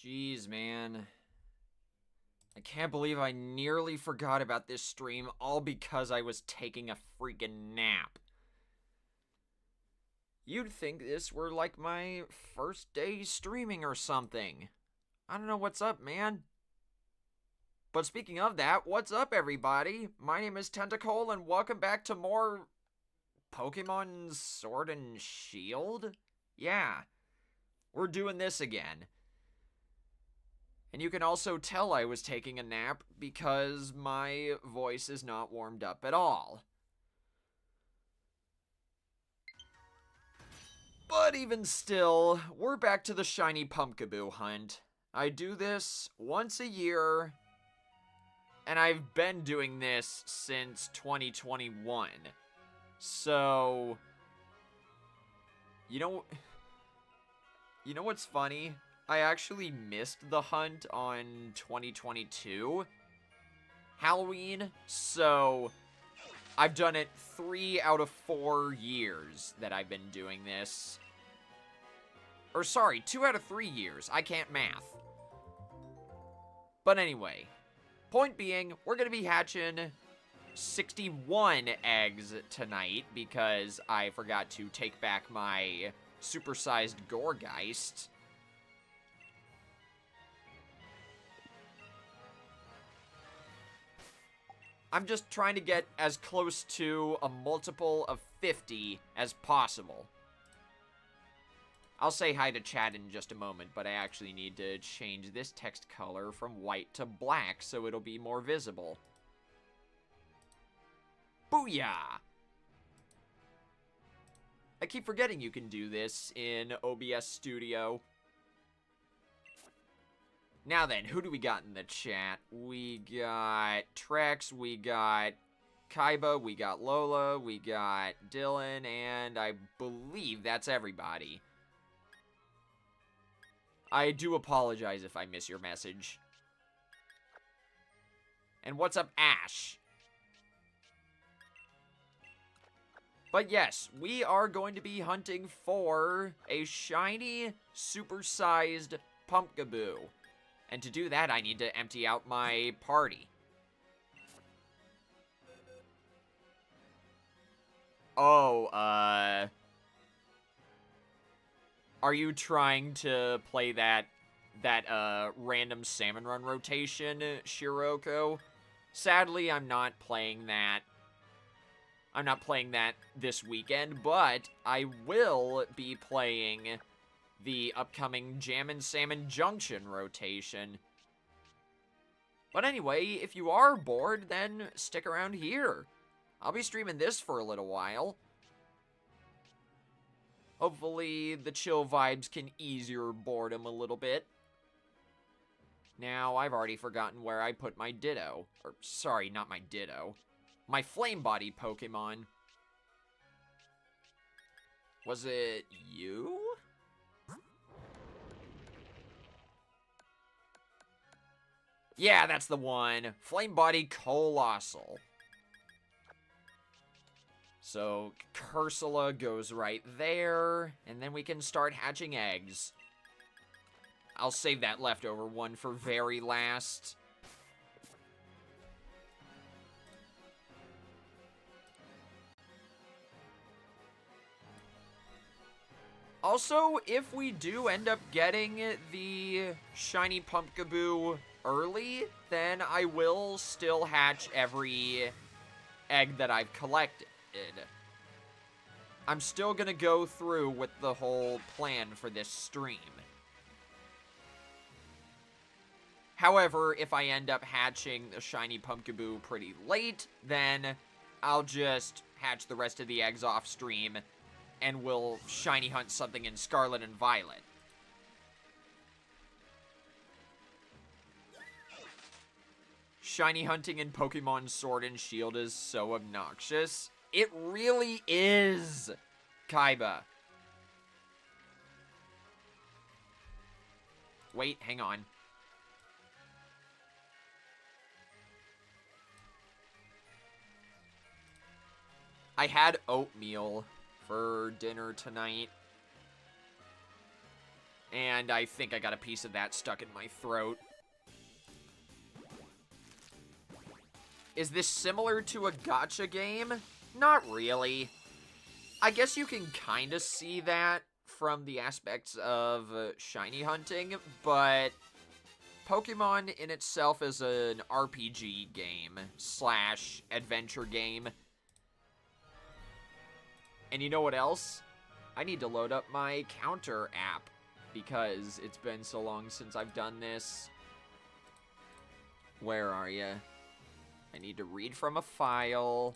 Jeez, man. I can't believe I nearly forgot about this stream, all because I was taking a freaking nap. You'd think this were like my first day streaming or something. I don't know what's up, man. But speaking of that, what's up, everybody? My name is Tentacle, and welcome back to more Pokemon Sword and Shield? Yeah, we're doing this again. And you can also tell I was taking a nap because my voice is not warmed up at all. But even still, we're back to the Shiny Pumpkaboo hunt. I do this once a year, and I've been doing this since 2021. So, you know what's funny? I actually missed the hunt on 2022 Halloween, so I've done it 3 out of 4 years that I've been doing this. Or sorry, 2 out of 3 years. I can't math. But anyway, point being, we're going to be hatching 61 eggs tonight because I forgot to take back my supersized Gourgeist. I'm just trying to get as close to a multiple of 50 as possible. I'll say hi to chat in just a moment, but I actually need to change this text color from white to black so it'll be more visible. Booyah! I keep forgetting you can do this in OBS Studio. Now then, who do we got in the chat? We got Trex, we got Kaiba, we got Lola, we got Dylan, and I believe that's everybody. I do apologize if I miss your message. And what's up, Ash? But yes, we are going to be hunting for a shiny, supersized Pumpkaboo. And to do that, I need to empty out my party. Oh, are you trying to play that random Salmon Run rotation, Shiroko? Sadly, I'm not playing that. I'm not playing that this weekend, but I will be playing the upcoming Jammin' Salmon Junction rotation. But anyway, if you are bored, then stick around here. I'll be streaming this for a little while. Hopefully, the chill vibes can ease your boredom a little bit. Now, I've already forgotten where I put my Ditto. Or, sorry, not my Ditto. My Flame Body Pokemon. Was it you? Yeah, that's the one. Flame Body Colossal. So, Cursula goes right there, and then we can start hatching eggs. I'll save that leftover one for very last. Also, if we do end up getting the Shiny Pumpkaboo early, then I will still hatch every egg that I've collected. I'm still gonna go through with the whole plan for this stream. However, if I end up hatching the Shiny Pumpkaboo pretty late, then I'll just hatch the rest of the eggs off stream, and we'll shiny hunt something in Scarlet and Violet. Shiny hunting in Pokemon Sword and Shield is so obnoxious. It really is, Kaiba. Wait, hang on. I had oatmeal for dinner tonight. And I think I got a piece of that stuck in my throat. Is this similar to a gacha game? Not really. I guess you can kind of see that from the aspects of shiny hunting, but Pokemon in itself is an RPG game / adventure game. And you know what else? I need to load up my counter app because it's been so long since I've done this. Where are you? I need to read from a file.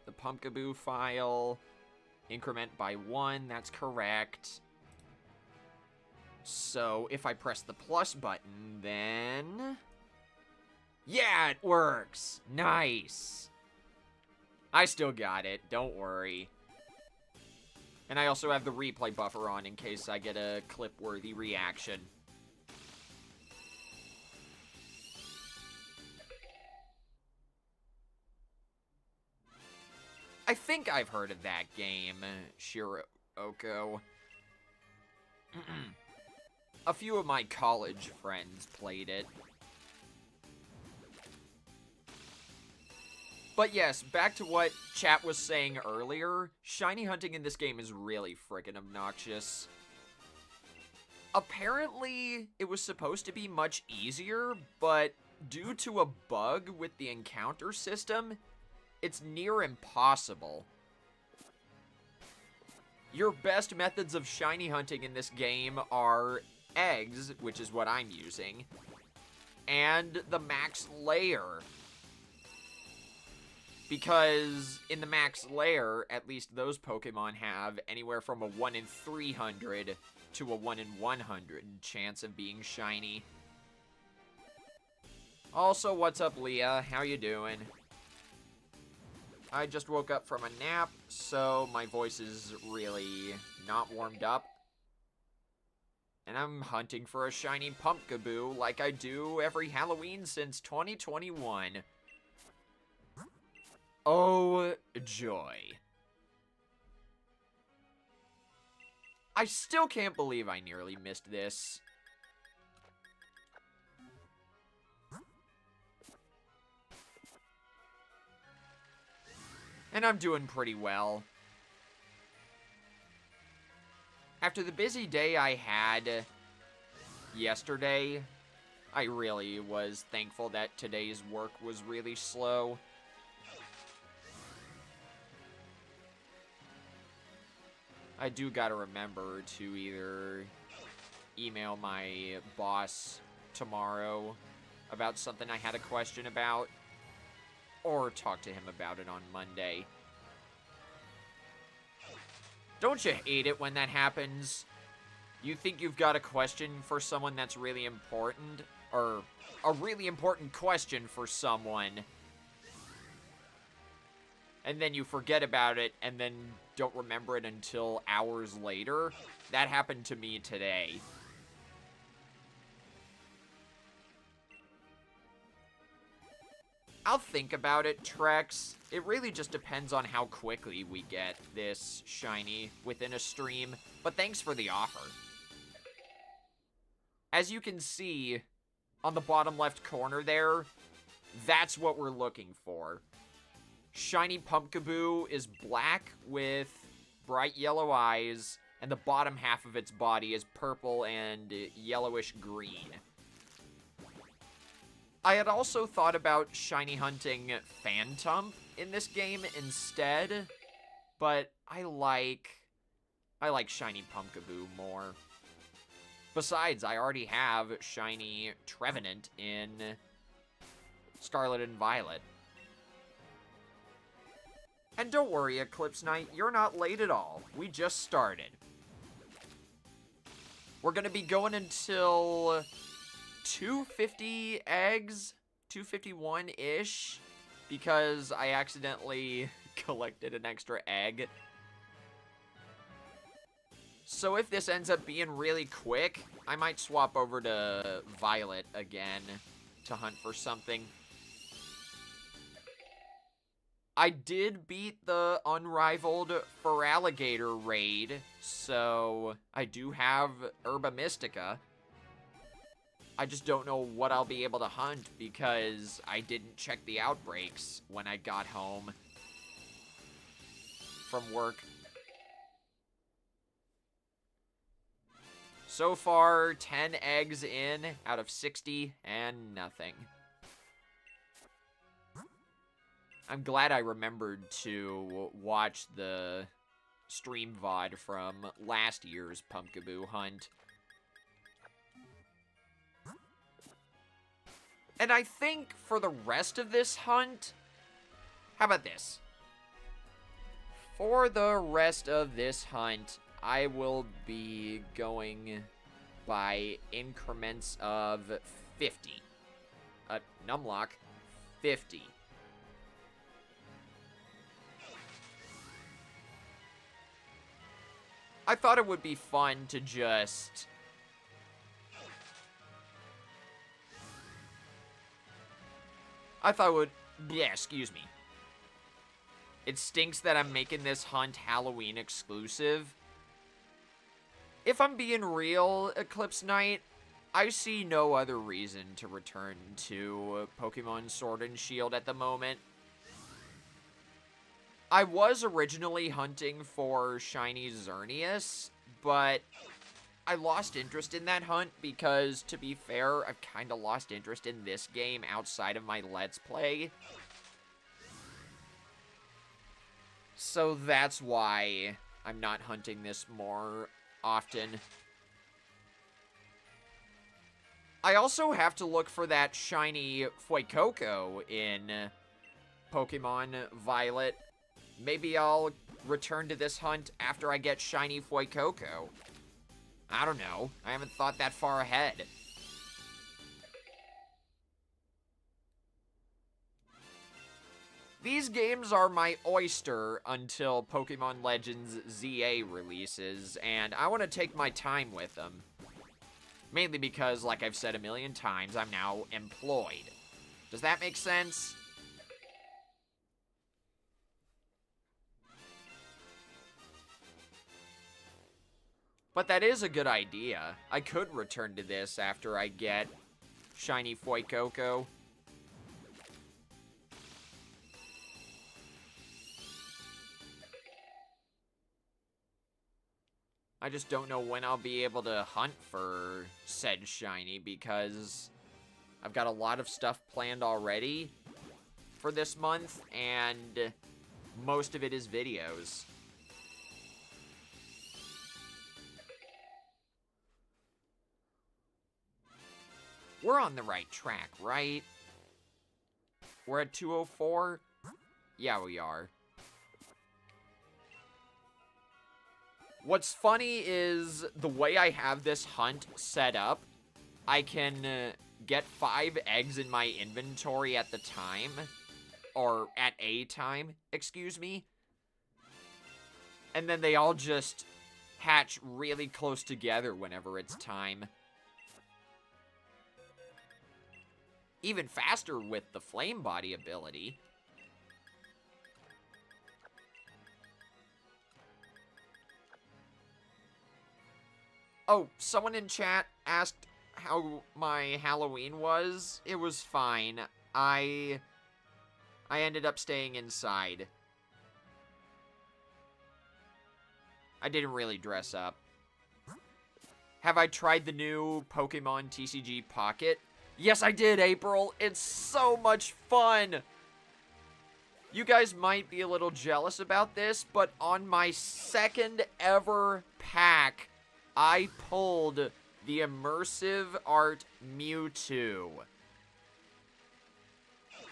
The Pumpkaboo file. Increment by 1, that's correct. So, if I press the plus button, then... Yeah, it works! Nice! I still got it, don't worry. And I also have the replay buffer on in case I get a clip-worthy reaction. I think I've heard of that game, Shiroko. A few of my college friends played it. But yes, back to what chat was saying earlier, shiny hunting in this game is really frickin' obnoxious. Apparently, it was supposed to be much easier, but due to a bug with the encounter system, it's near impossible. Your best methods of shiny hunting in this game are eggs, which is what I'm using, and the max layer. Because in the max layer, at least those Pokemon have anywhere from a 1 in 300 to a 1 in 100 chance of being shiny. Also, what's up, Leah? How you doing? I just woke up from a nap, so my voice is really not warmed up. And I'm hunting for a shiny Pumpkaboo like I do every Halloween since 2021. Oh, joy. I still can't believe I nearly missed this. And I'm doing pretty well. After the busy day I had yesterday, I really was thankful that today's work was really slow. I do gotta remember to either email my boss tomorrow about something I had a question about, or talk to him about it on Monday. Don't you hate it when that happens? You think you've got a question for someone that's really important, or a really important question for someone, and then you forget about it, and then don't remember it until hours later? That happened to me today. I'll think about it, Trex. It really just depends on how quickly we get this shiny within a stream, but thanks for the offer. As you can see, on the bottom left corner there, that's what we're looking for. Shiny Pumpkaboo is black with bright yellow eyes, and the bottom half of its body is purple and yellowish green. I had also thought about shiny hunting Phantump in this game instead, but I like shiny Pumpkaboo more. Besides, I already have shiny Trevenant in Scarlet and Violet. And don't worry, Eclipse Knight, you're not late at all. We just started. We're gonna be going until 250 eggs, 251-ish, because I accidentally collected an extra egg. So if this ends up being really quick, I might swap over to Violet again to hunt for something. I did beat the Unrivaled Feraligatr raid, so I do have Herba Mystica. I just don't know what I'll be able to hunt because I didn't check the outbreaks when I got home from work. So far, 10 eggs in out of 60 and nothing. I'm glad I remembered to watch the stream VOD from last year's Pumpkaboo hunt. And I think for the rest of this hunt, how about this? For the rest of this hunt, I will be going by increments of 50. Numlock, 50. I thought it would be fun to just... Yeah, excuse me. It stinks that I'm making this hunt Halloween exclusive. If I'm being real, Eclipse Knight, I see no other reason to return to Pokemon Sword and Shield at the moment. I was originally hunting for Shiny Xerneas, but I lost interest in that hunt because, to be fair, I've kind of lost interest in this game outside of my Let's Play. So that's why I'm not hunting this more often. I also have to look for that shiny Fuecoco in Pokemon Violet. Maybe I'll return to this hunt after I get shiny Fuecoco. I don't know. I haven't thought that far ahead. These games are my oyster until Pokemon Legends ZA releases, and I want to take my time with them. Mainly because, like I've said a million times, I'm now employed. Does that make sense? But that is a good idea. I could return to this after I get shiny Fuecoco. I just don't know when I'll be able to hunt for said shiny because I've got a lot of stuff planned already for this month, and most of it is videos. We're on the right track, right? We're at 204? Yeah, we are. What's funny is the way I have this hunt set up, I can get 5 eggs in my inventory at the time. Or at a time, excuse me. And then they all just hatch really close together whenever it's time. Even faster with the Flame Body ability. Oh, someone in chat asked how my Halloween was. It was fine. I ended up staying inside. I didn't really dress up. Have I tried the new Pokemon TCG Pocket? Yes, I did, April. It's so much fun. You guys might be a little jealous about this, but on my second ever pack, I pulled the Immersive Art Mewtwo.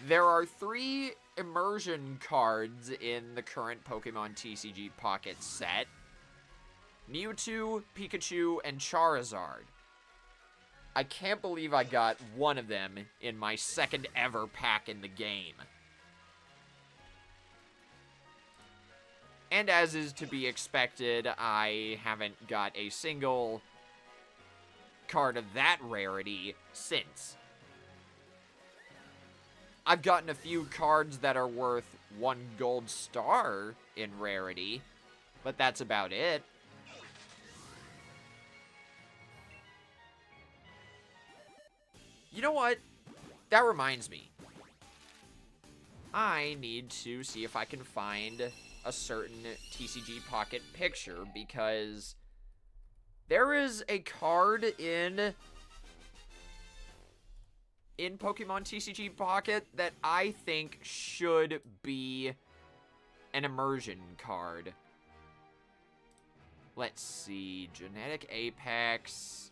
There are 3 immersion cards in the current Pokemon TCG Pocket set. Mewtwo, Pikachu, and Charizard. I can't believe I got one of them in my second ever pack in the game. And as is to be expected, I haven't got a single card of that rarity since. I've gotten a few cards that are worth one gold star in rarity, but that's about it. You know what? That reminds me. I need to see if I can find a certain TCG Pocket picture, because there is a card in Pokemon TCG Pocket that I think should be an immersion card. Let's see. Genetic Apex.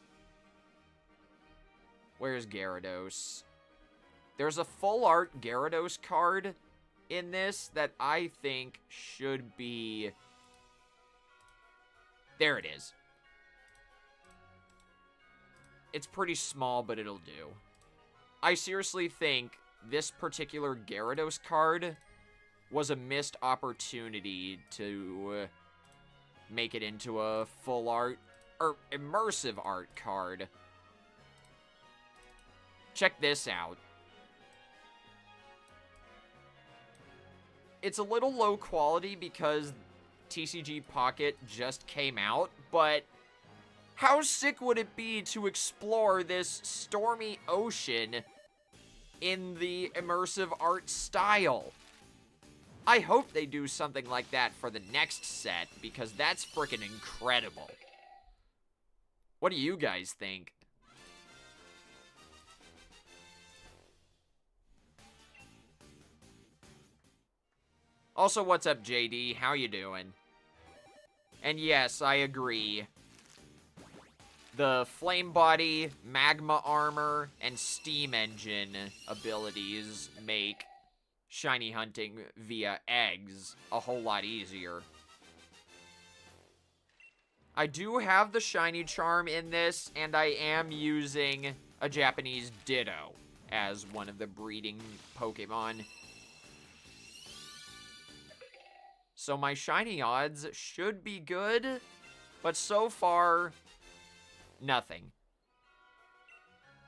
Where's Gyarados? There's a full art Gyarados card in this that I think should be... There it is. It's pretty small, but it'll do. I seriously think this particular Gyarados card was a missed opportunity to make it into a full art, or immersive art card. Check this out. It's a little low quality because TCG Pocket just came out, but how sick would it be to explore this stormy ocean in the immersive art style? I hope they do something like that for the next set, because that's freaking incredible. What do you guys think? Also, what's up, JD? How you doing? And yes, I agree. The Flame Body, Magma Armor, and Steam Engine abilities make shiny hunting via eggs a whole lot easier. I do have the shiny charm in this, and I am using a Japanese Ditto as one of the breeding Pokemon. So my shiny odds should be good, but so far, nothing.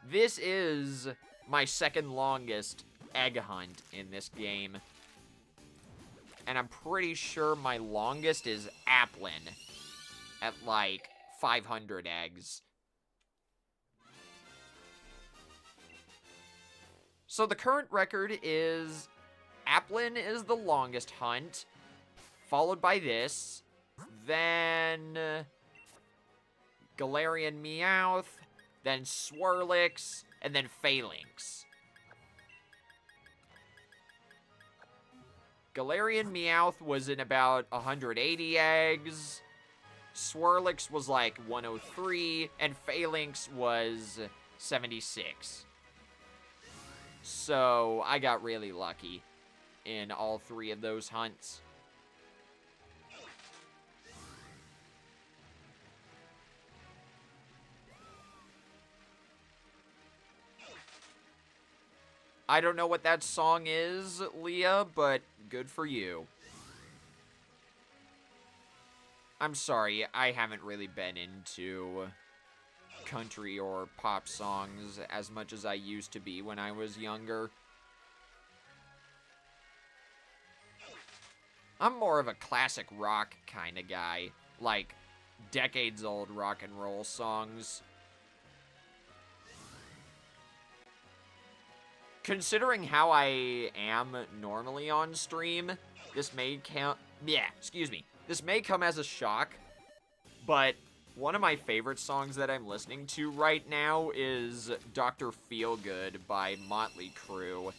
This is my second longest egg hunt in this game. And I'm pretty sure my longest is Applin at like 500 eggs. So the current record is Applin is the longest hunt, followed by this, then Galarian Meowth, then Swirlix, and then Phalanx. Galarian Meowth was in about 180 eggs, Swirlix was like 103, and Phalanx was 76. So I got really lucky in all three of those hunts. I don't know what that song is, Leah, but good for you. I'm sorry, I haven't really been into country or pop songs as much as I used to be when I was younger. I'm more of a classic rock kind of guy, like decades-old rock and roll songs. Considering how I am normally on stream, this may count... Yeah, excuse me. This may come as a shock, but one of my favorite songs that I'm listening to right now is Dr. Feelgood by Motley Crue.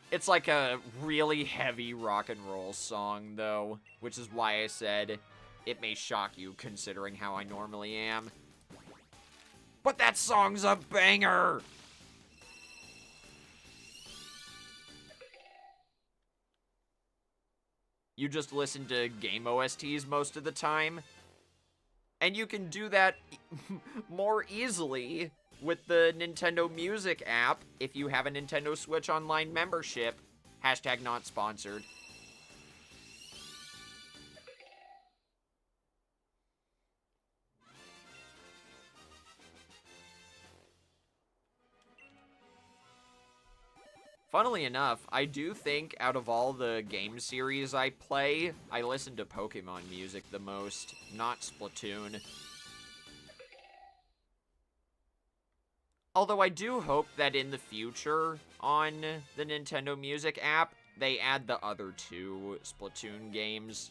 It's like a really heavy rock and roll song, though, which is why I said it may shock you considering how I normally am. But that song's a banger! You just listen to game OSTs most of the time. And you can do that more easily with the Nintendo Music app if you have a Nintendo Switch Online membership. Hashtag not sponsored. Funnily enough, I do think out of all the game series I play, I listen to Pokemon music the most, not Splatoon. Although I do hope that in the future, on the Nintendo Music app, they add the other two Splatoon games.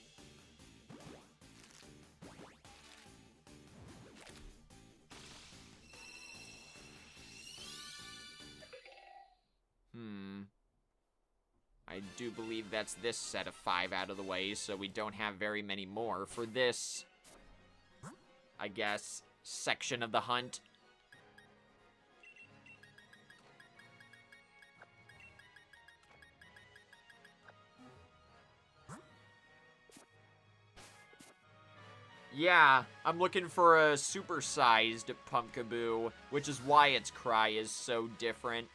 I do believe that's this set of 5 out of the way, so we don't have very many more for this, I guess, section of the hunt. Yeah, I'm looking for a supersized Pumpkaboo, which is why its cry is so different.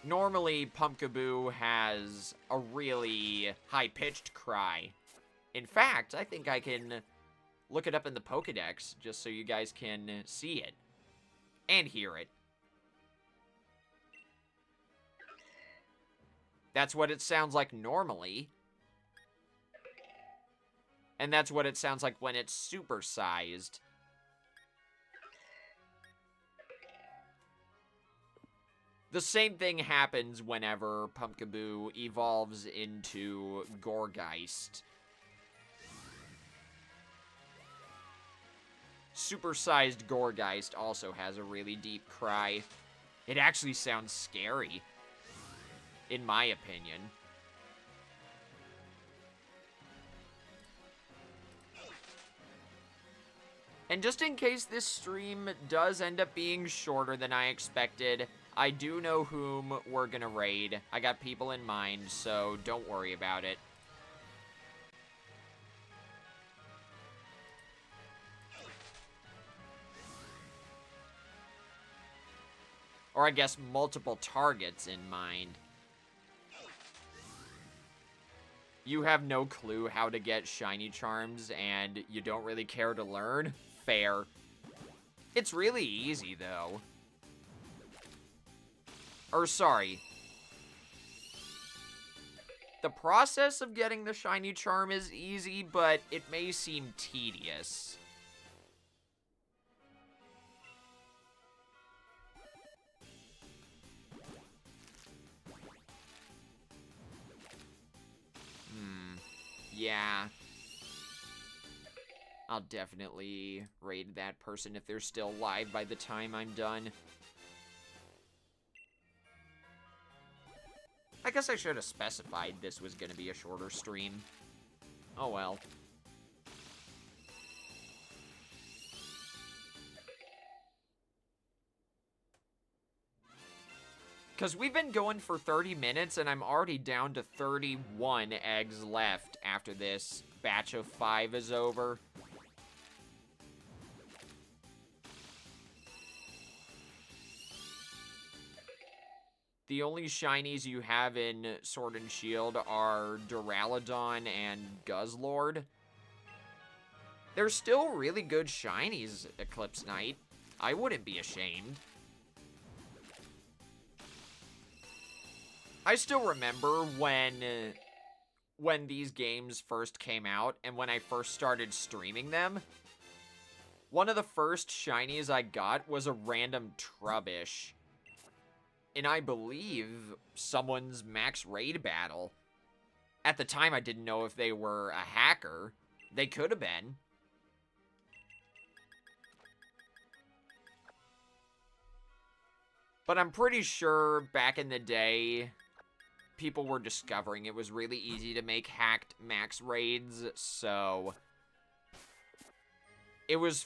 Normally, Pumpkaboo has a really high-pitched cry. In fact, I think I can look it up in the Pokédex, just so you guys can see it. And hear it. That's what it sounds like normally. And that's what it sounds like when it's supersized. The same thing happens whenever Pumpkaboo evolves into Gourgeist. Supersized Gourgeist also has a really deep cry. It actually sounds scary, in my opinion. And just in case this stream does end up being shorter than I expected, I do know whom we're gonna raid. I got people in mind, so don't worry about it. Or I guess multiple targets in mind. You have no clue how to get shiny charms, and you don't really care to learn? Fair. It's really easy, though. Or, sorry. The process of getting the shiny charm is easy, but it may seem tedious. Yeah. I'll definitely raid that person if they're still live by the time I'm done. I guess I should have specified this was going to be a shorter stream. Oh well. Because we've been going for 30 minutes, and I'm already down to 31 eggs left after this batch of 5 is over. The only shinies you have in Sword and Shield are Duraludon and Guzzlord. They're still really good shinies, Eclipse Knight. I wouldn't be ashamed. I still remember when these games first came out and when I first started streaming them. One of the first shinies I got was a random Trubbish. And I believe someone's max raid battle. At the time, I didn't know if they were a hacker. They could have been. But I'm pretty sure back in the day, people were discovering it was really easy to make hacked max raids, so it was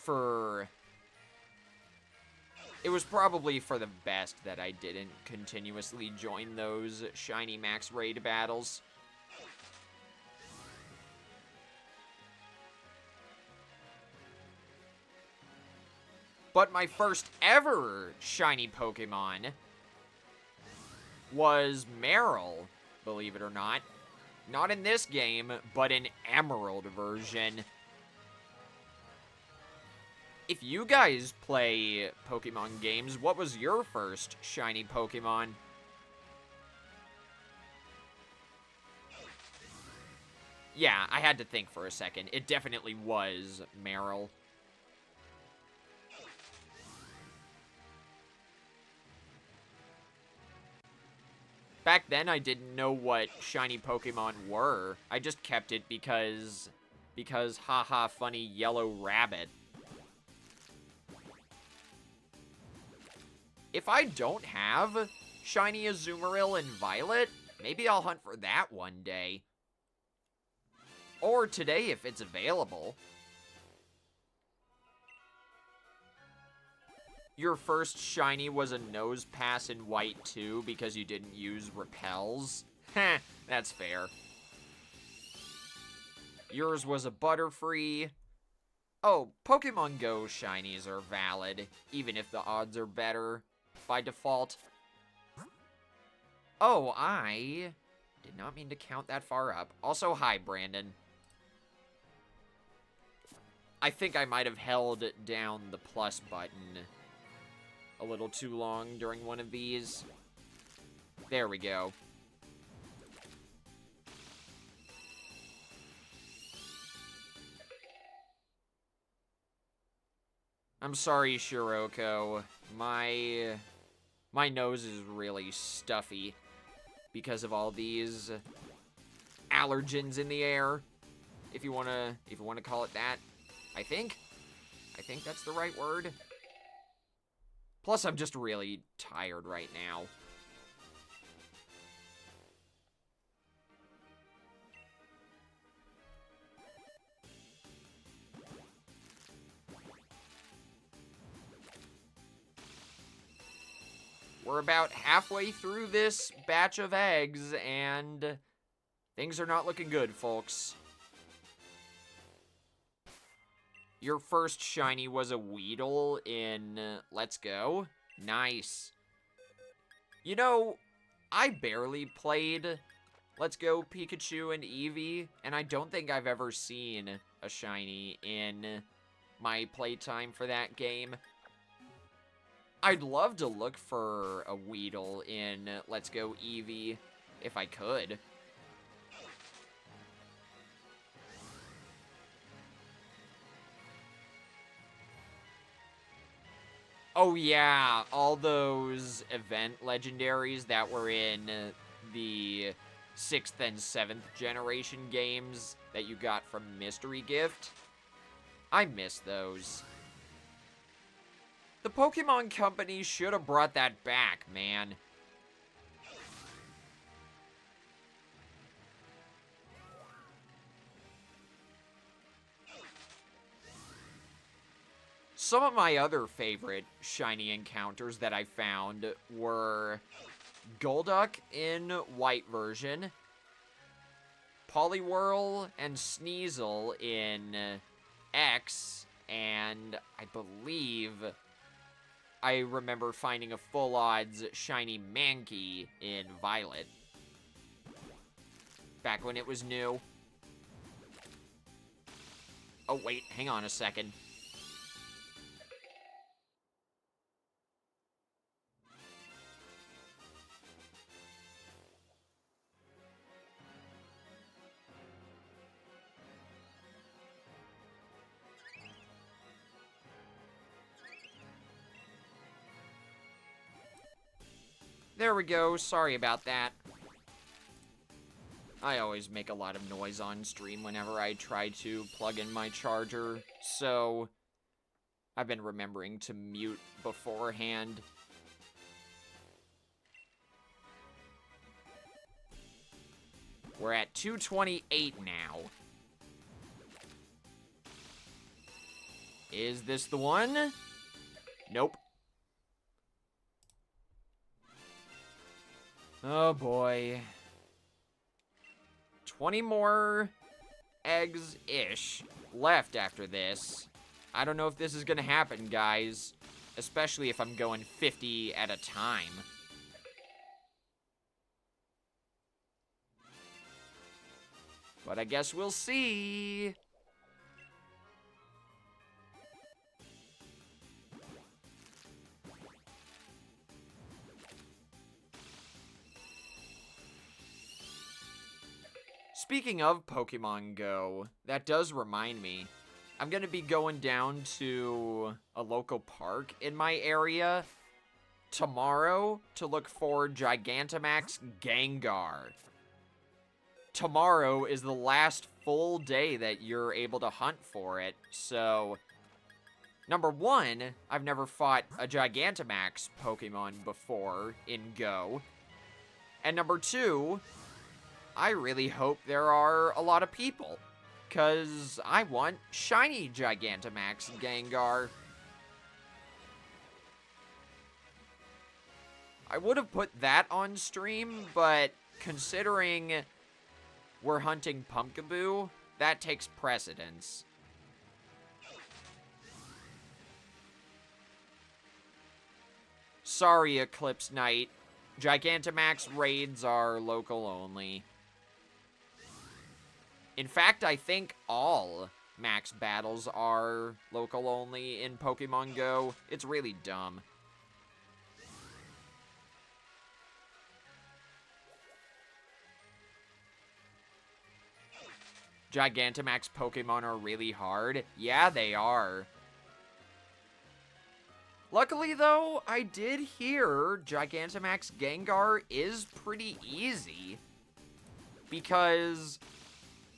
probably for the best that I didn't continuously join those shiny max raid battles. But my first ever shiny Pokemon was Meryl, believe it or not. Not in this game, but in Emerald version. If you guys play Pokemon games, what was your first shiny Pokemon? Yeah, I had to think for a second. It definitely was Meryl. Back then, I didn't know what shiny Pokemon were. I just kept it because haha, funny yellow rabbit. If I don't have shiny Azumarill and Violet, maybe I'll hunt for that one day. Or today if it's available. Your first shiny was a nose pass in white too because you didn't use repels? Heh, that's fair. Yours was a Butterfree. Oh, Pokemon Go shinies are valid, even if the odds are better by default. Oh, I did not mean to count that far up. Also, hi, Brandon. I think I might have held down the plus button a little too long during one of these. There we go. I'm sorry, Shiroko. My nose is really stuffy because of all these allergens in the air. If you wanna call it that. I think that's the right word. Plus, I'm just really tired right now. We're about halfway through this batch of eggs, and things are not looking good, folks. Your first shiny was a Weedle in Let's Go. Nice. You know, I barely played Let's Go Pikachu and Eevee, and I don't think I've ever seen a shiny in my playtime for that game. I'd love to look for a Weedle in Let's Go Eevee if I could. Oh yeah, all those event legendaries that were in the 6th and 7th generation games that you got from Mystery Gift. I miss those. The Pokemon Company should have brought that back, man. Some of my other favorite shiny encounters that I found were Golduck in white version, Poliwhirl and Sneasel in X, and I believe I remember finding a full odds shiny Mankey in Violet. Back when it was new. Oh wait, hang on a second. There we go, sorry about that. I always make a lot of noise on stream whenever I try to plug in my charger, so I've been remembering to mute beforehand. We're at 228 now. Is this the one? Nope. Oh boy. 20 more eggs-ish left after this. I don't know if this is gonna happen, guys. Especially if I'm going 50 at a time. But I guess we'll see. Speaking of Pokemon Go, that does remind me. I'm going to be going down to a local park in my area tomorrow to look for Gigantamax Gengar. Tomorrow is the last full day that you're able to hunt for it, so... Number one, I've never fought a Gigantamax Pokemon before in Go. And number two, I really hope there are a lot of people, because I want Shiny Gigantamax Gengar. I would have put that on stream, but considering we're hunting Pumpkaboo, that takes precedence. Sorry, Eclipse Knight. Gigantamax raids are local only. In fact, I think all max battles are local only in Pokemon Go. It's really dumb. Gigantamax Pokemon are really hard. Yeah, they are. Luckily, though, I did hear Gigantamax Gengar is pretty easy. Because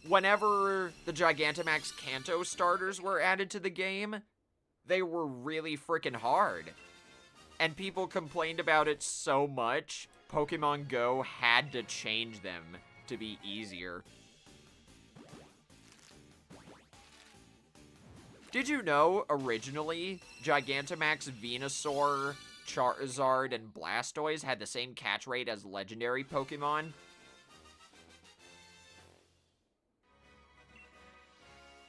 whenever the Gigantamax Kanto starters were added to the game, they were really freaking hard. And people complained about it so much, Pokemon Go had to change them to be easier. Did you know, originally, Gigantamax, Venusaur, Charizard, and Blastoise had the same catch rate as legendary Pokemon?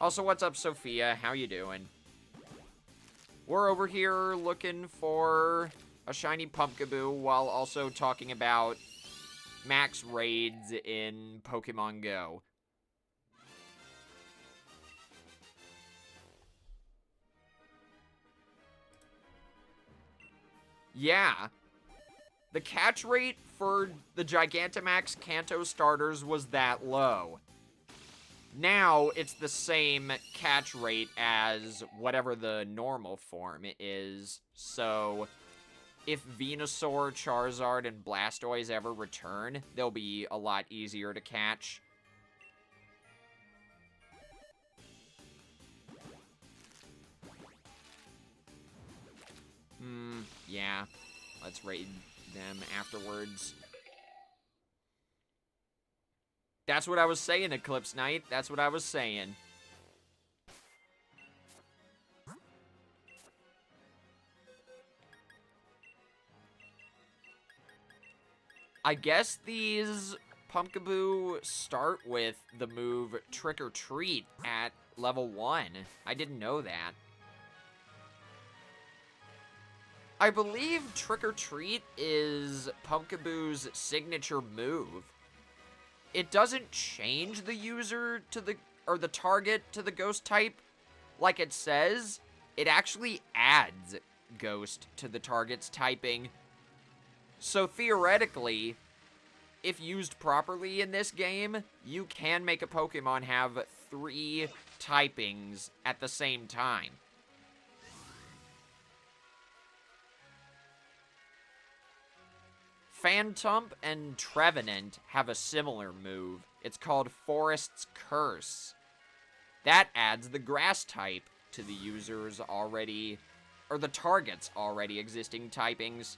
Also, what's up, Sophia? How you doing? We're over here looking for a Shiny Pumpkaboo while also talking about max raids in Pokemon Go. Yeah. The catch rate for the Gigantamax Kanto starters was that low. Now, it's the same catch rate as whatever the normal form is. So, if Venusaur, Charizard, and Blastoise ever return, they'll be a lot easier to catch. Yeah. Let's raid them afterwards. That's what I was saying, Eclipse Knight. That's what I was saying. I guess these Pumpkaboo start with the move Trick or Treat at level 1. I didn't know that. I believe Trick or Treat is Pumpkaboo's signature move. It doesn't change the user to the target to the ghost type like it says. It actually adds ghost to the target's typing. So theoretically, if used properly in this game, you can make a Pokemon have 3 typings at the same time. Phantump and Trevenant have a similar move. It's called Forest's Curse. That adds the grass type to the user's already, or the target's already existing typings.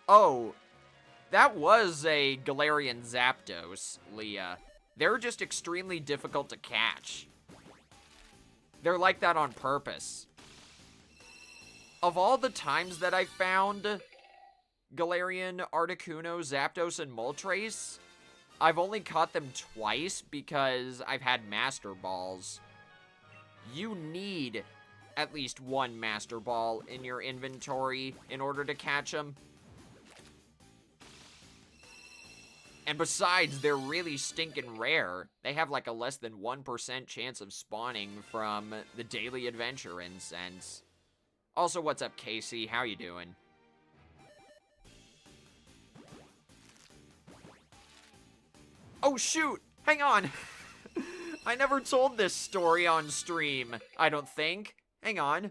Oh, that was a Galarian Zapdos, Leah. They're just extremely difficult to catch. They're like that on purpose. Of all the times that I found Galarian, Articuno, Zapdos, and Moltres, I've only caught them twice because I've had Master Balls. You need at least one Master Ball in your inventory in order to catch them. And besides, they're really stinking rare. They have like a less than 1% chance of spawning from the Daily Adventure incense. Also, what's up, Casey? How you doing? Oh, shoot! Hang on! I never told this story on stream, I don't think. Hang on.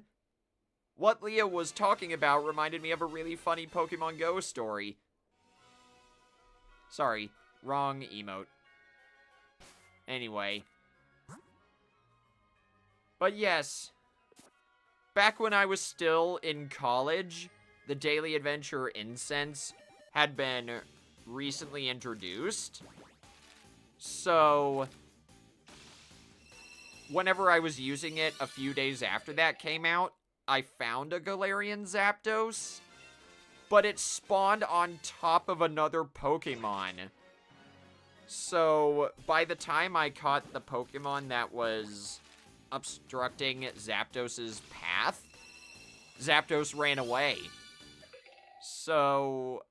What Leah was talking about reminded me of a really funny Pokemon Go story. Sorry, wrong emote. Anyway. But yes, back when I was still in college, the Daily Adventure Incense had been recently introduced. So, whenever I was using it a few days after that came out, I found a Galarian Zapdos, but it spawned on top of another Pokemon. So, by the time I caught the Pokemon that was obstructing Zapdos's path, Zapdos ran away. So,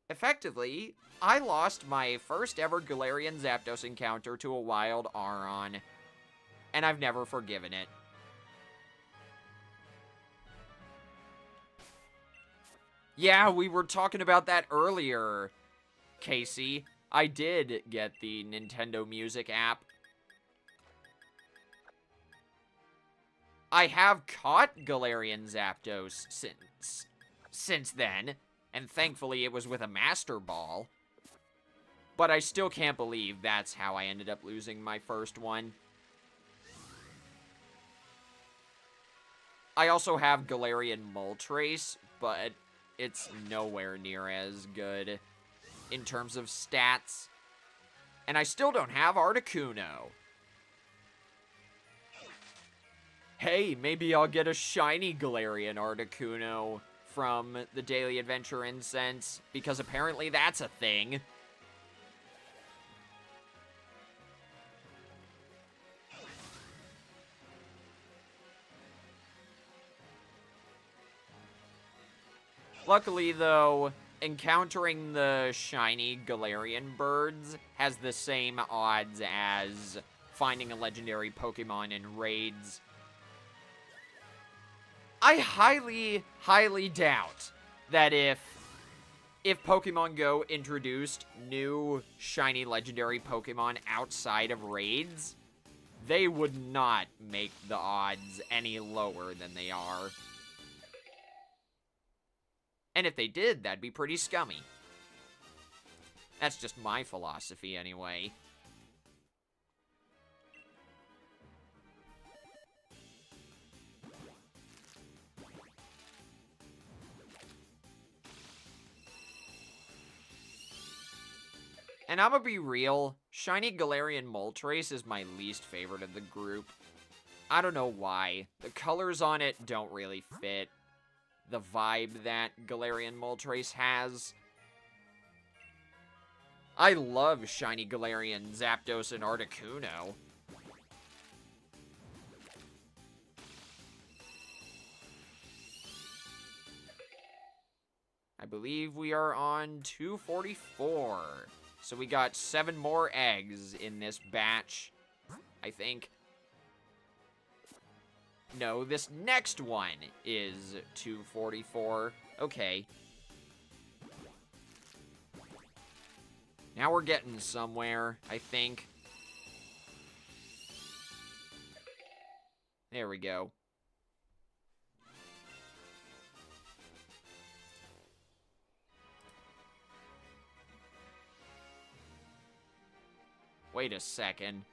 effectively, I lost my first ever Galarian Zapdos encounter to a wild Aron, and I've never forgiven it. Yeah, we were talking about that earlier, Casey. I did get the Nintendo Music app. I have caught Galarian Zapdos since then, and thankfully it was with a Master Ball. But I still can't believe that's how I ended up losing my first one. I also have Galarian Moltres, but it's nowhere near as good in terms of stats. And I still don't have Articuno. Hey, maybe I'll get a shiny Galarian Articuno from the Daily Adventure Incense, because apparently that's a thing. Luckily, though, encountering the shiny Galarian birds has the same odds as finding a legendary Pokemon in raids. I highly, highly doubt that if Pokemon Go introduced new shiny legendary Pokemon outside of raids, they would not make the odds any lower than they are. And if they did, that'd be pretty scummy. That's just my philosophy, anyway. And I'm gonna be real, shiny Galarian Moltres is my least favorite of the group. I don't know why. The colors on it don't really fit the vibe that Galarian Moltres has. I love shiny Galarian Zapdos and Articuno. I believe we are on 244. So we got 7 more eggs in this batch, I think. No, this next one is 244. Okay. Now we're getting somewhere, I think. There we go. Wait a second.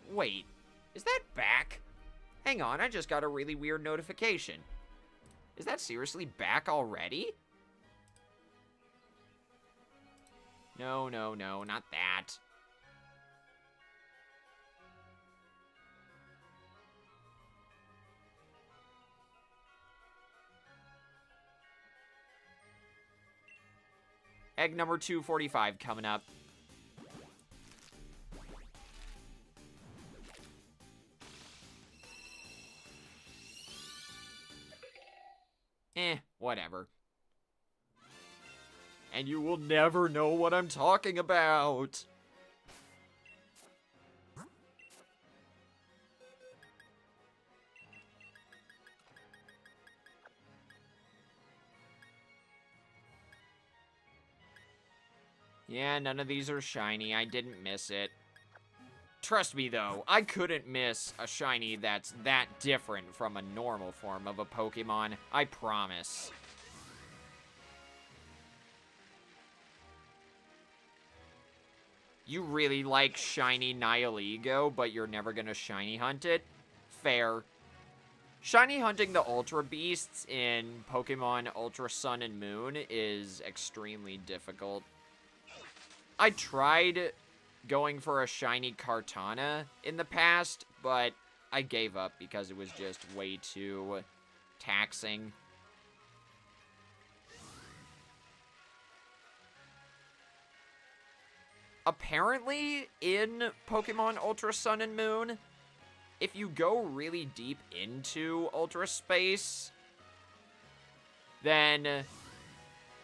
Wait, is that back? Hang on, I just got a really weird notification. Is that seriously back already? No, no, no, not that. Egg number 245 coming up. Whatever. And you will never know what I'm talking about. Yeah, none of these are shiny. I didn't miss it. Trust me, though, I couldn't miss a shiny that's that different from a normal form of a Pokemon. I promise. You really like shiny Nihilego, but you're never gonna shiny hunt it? Fair. Shiny hunting the Ultra Beasts in Pokemon Ultra Sun and Moon is extremely difficult. I tried going for a shiny Kartana in the past, but I gave up because it was just way too taxing. Apparently, in Pokemon Ultra Sun and Moon, if you go really deep into Ultra Space, then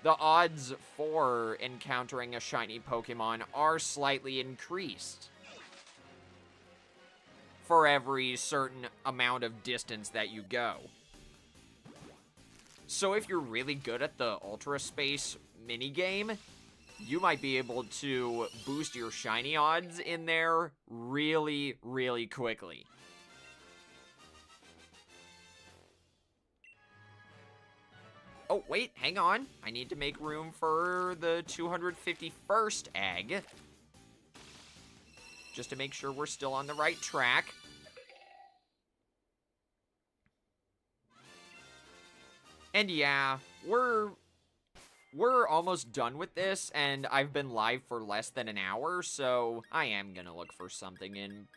the odds for encountering a shiny Pokemon are slightly increased for every certain amount of distance that you go. So if you're really good at the Ultra Space minigame, you might be able to boost your shiny odds in there really, really quickly. Oh, wait, hang on. I need to make room for the 251st egg. Just to make sure we're still on the right track. And yeah, we're almost done with this, and I've been live for less than an hour, so I am gonna look for something in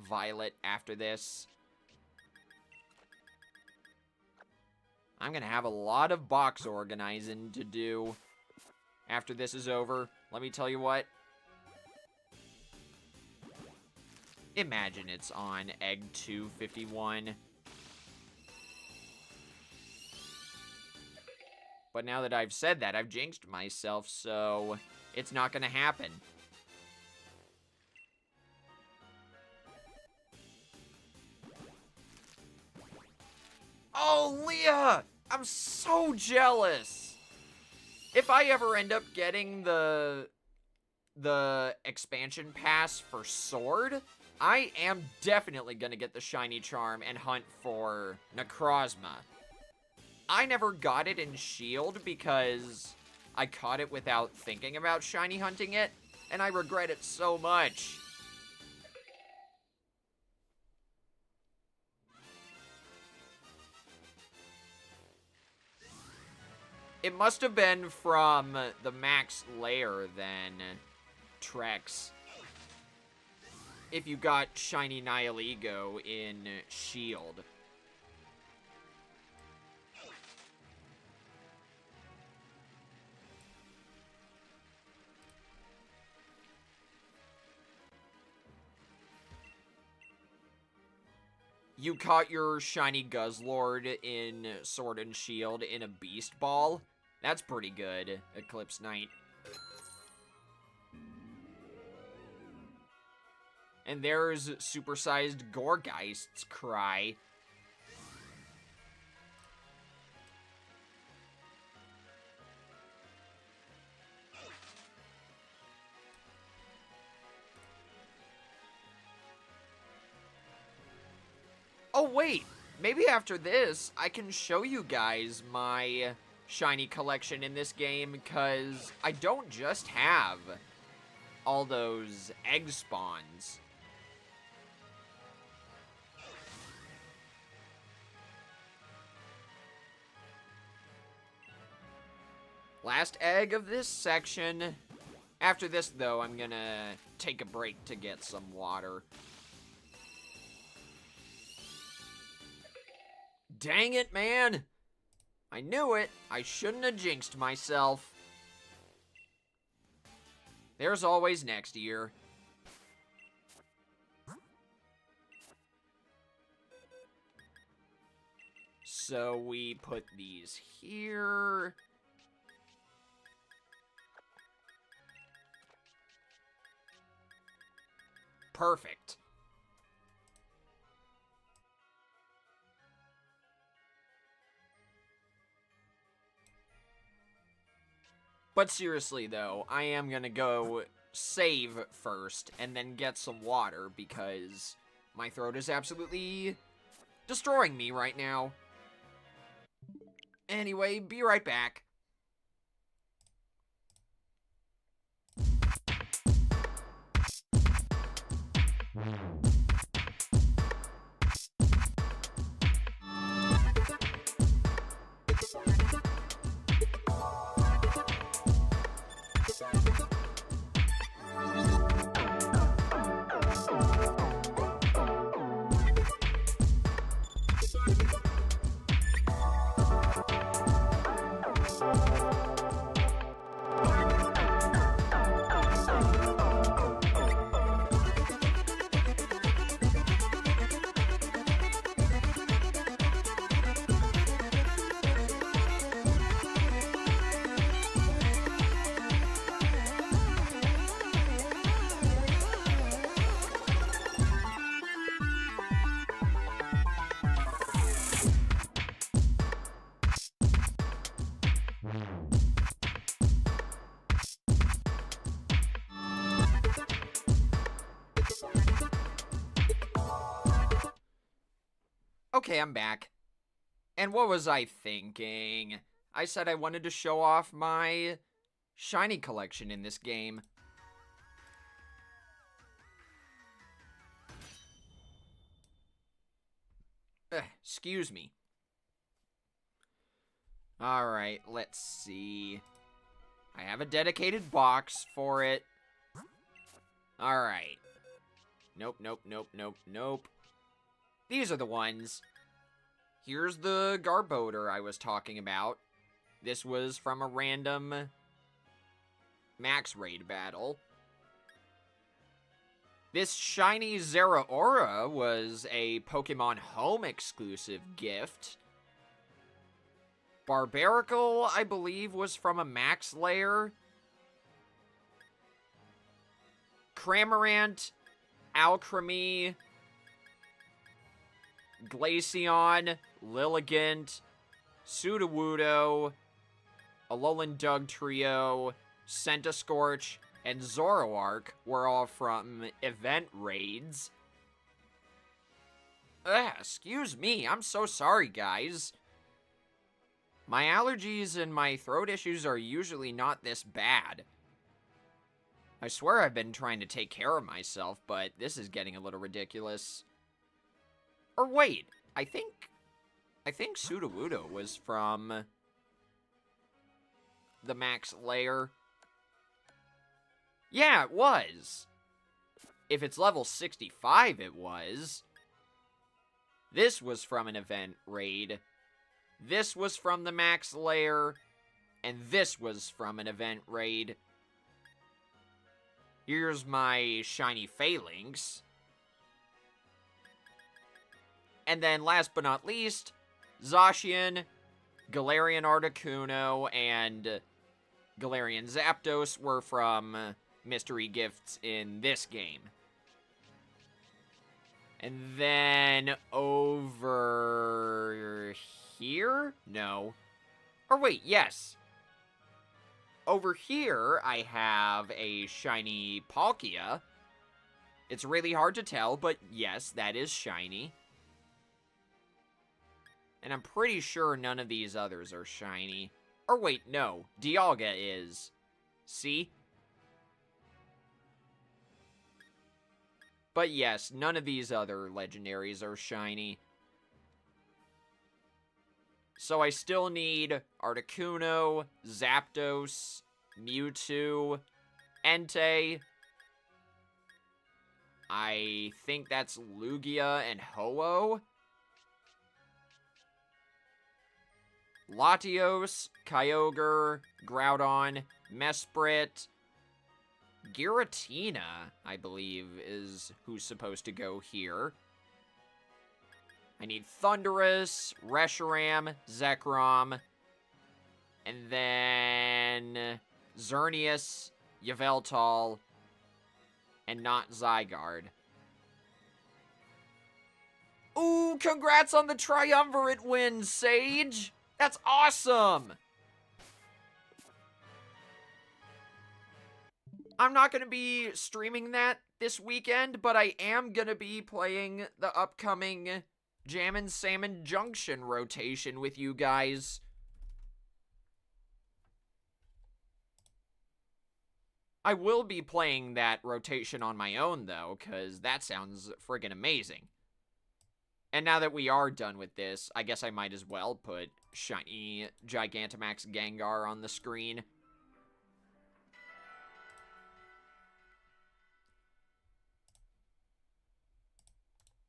Violet after this. I'm gonna have a lot of box organizing to do after this is over. Let me tell you what. Imagine it's on egg 251. But now that I've said that, I've jinxed myself, so it's not gonna happen. Oh, Leah! I'm so jealous! If I ever end up getting the expansion pass for Sword, I am definitely gonna get the Shiny Charm and hunt for Necrozma. I never got it in Shield because I caught it without thinking about shiny hunting it, and I regret it so much. It must have been from the max layer then, Trex. If you got shiny Nihilego in Shield. You caught your shiny Guzzlord in Sword and Shield in a Beast Ball. That's pretty good, Eclipse Knight. And there's supersized Gourgeist's cry. Oh, wait. Maybe after this, I can show you guys my shiny collection in this game, because I don't just have all those egg spawns. Last egg of this section. After this, though, I'm gonna take a break to get some water. Dang it, man! I knew it. I shouldn't have jinxed myself. There's always next year. So we put these here. Perfect. But seriously, though, I am gonna go save first and then get some water because my throat is absolutely destroying me right now. Anyway, be right back. Okay, I'm back. And what was I thinking? I said I wanted to show off my shiny collection in this game. Excuse me. Alright, let's see. I have a dedicated box for it. Alright. Nope, nope, nope, nope, nope. These are the ones. Here's the Garbodor I was talking about. This was from a random max raid battle. This shiny Zeraora was a Pokemon Home exclusive gift. Barbaracle, I believe, was from a max lair. Cramorant, Alcremie, Glaceon, Lilligant, Sudowoodo, Alolan Dugtrio, Centiskorch, and Zoroark were all from event raids. Excuse me, I'm so sorry, guys. My allergies and my throat issues are usually not this bad. I swear I've been trying to take care of myself, but this is getting a little ridiculous. Or wait, I think Sudowoodo was from the max lair. Yeah, it was. If it's level 65, it was. This was from an event raid. This was from the max lair. And this was from an event raid. Here's my shiny Phalanx. And then last but not least, Zacian, Galarian Articuno, and Galarian Zapdos were from mystery gifts in this game. And then over here? No. Or wait, yes. Over here, I have a shiny Palkia. It's really hard to tell, but yes, that is shiny. And I'm pretty sure none of these others are shiny. Or wait, no. Dialga is. See? But yes, none of these other legendaries are shiny. So I still need Articuno, Zapdos, Mewtwo, Entei. I think that's Lugia and Ho-Oh. Latios, Kyogre, Groudon, Mesprit, Giratina, I believe, is who's supposed to go here. I need Thundurus, Reshiram, Zekrom, and then Xerneas, Yveltal, and not Zygarde. Ooh, congrats on the triumvirate win, Sage! That's awesome! I'm not going to be streaming that this weekend, but I am going to be playing the upcoming Jammin' Salmon Junction rotation with you guys. I will be playing that rotation on my own, though, because that sounds friggin' amazing. And now that we are done with this, I guess I might as well put Shiny Gigantamax Gengar on the screen.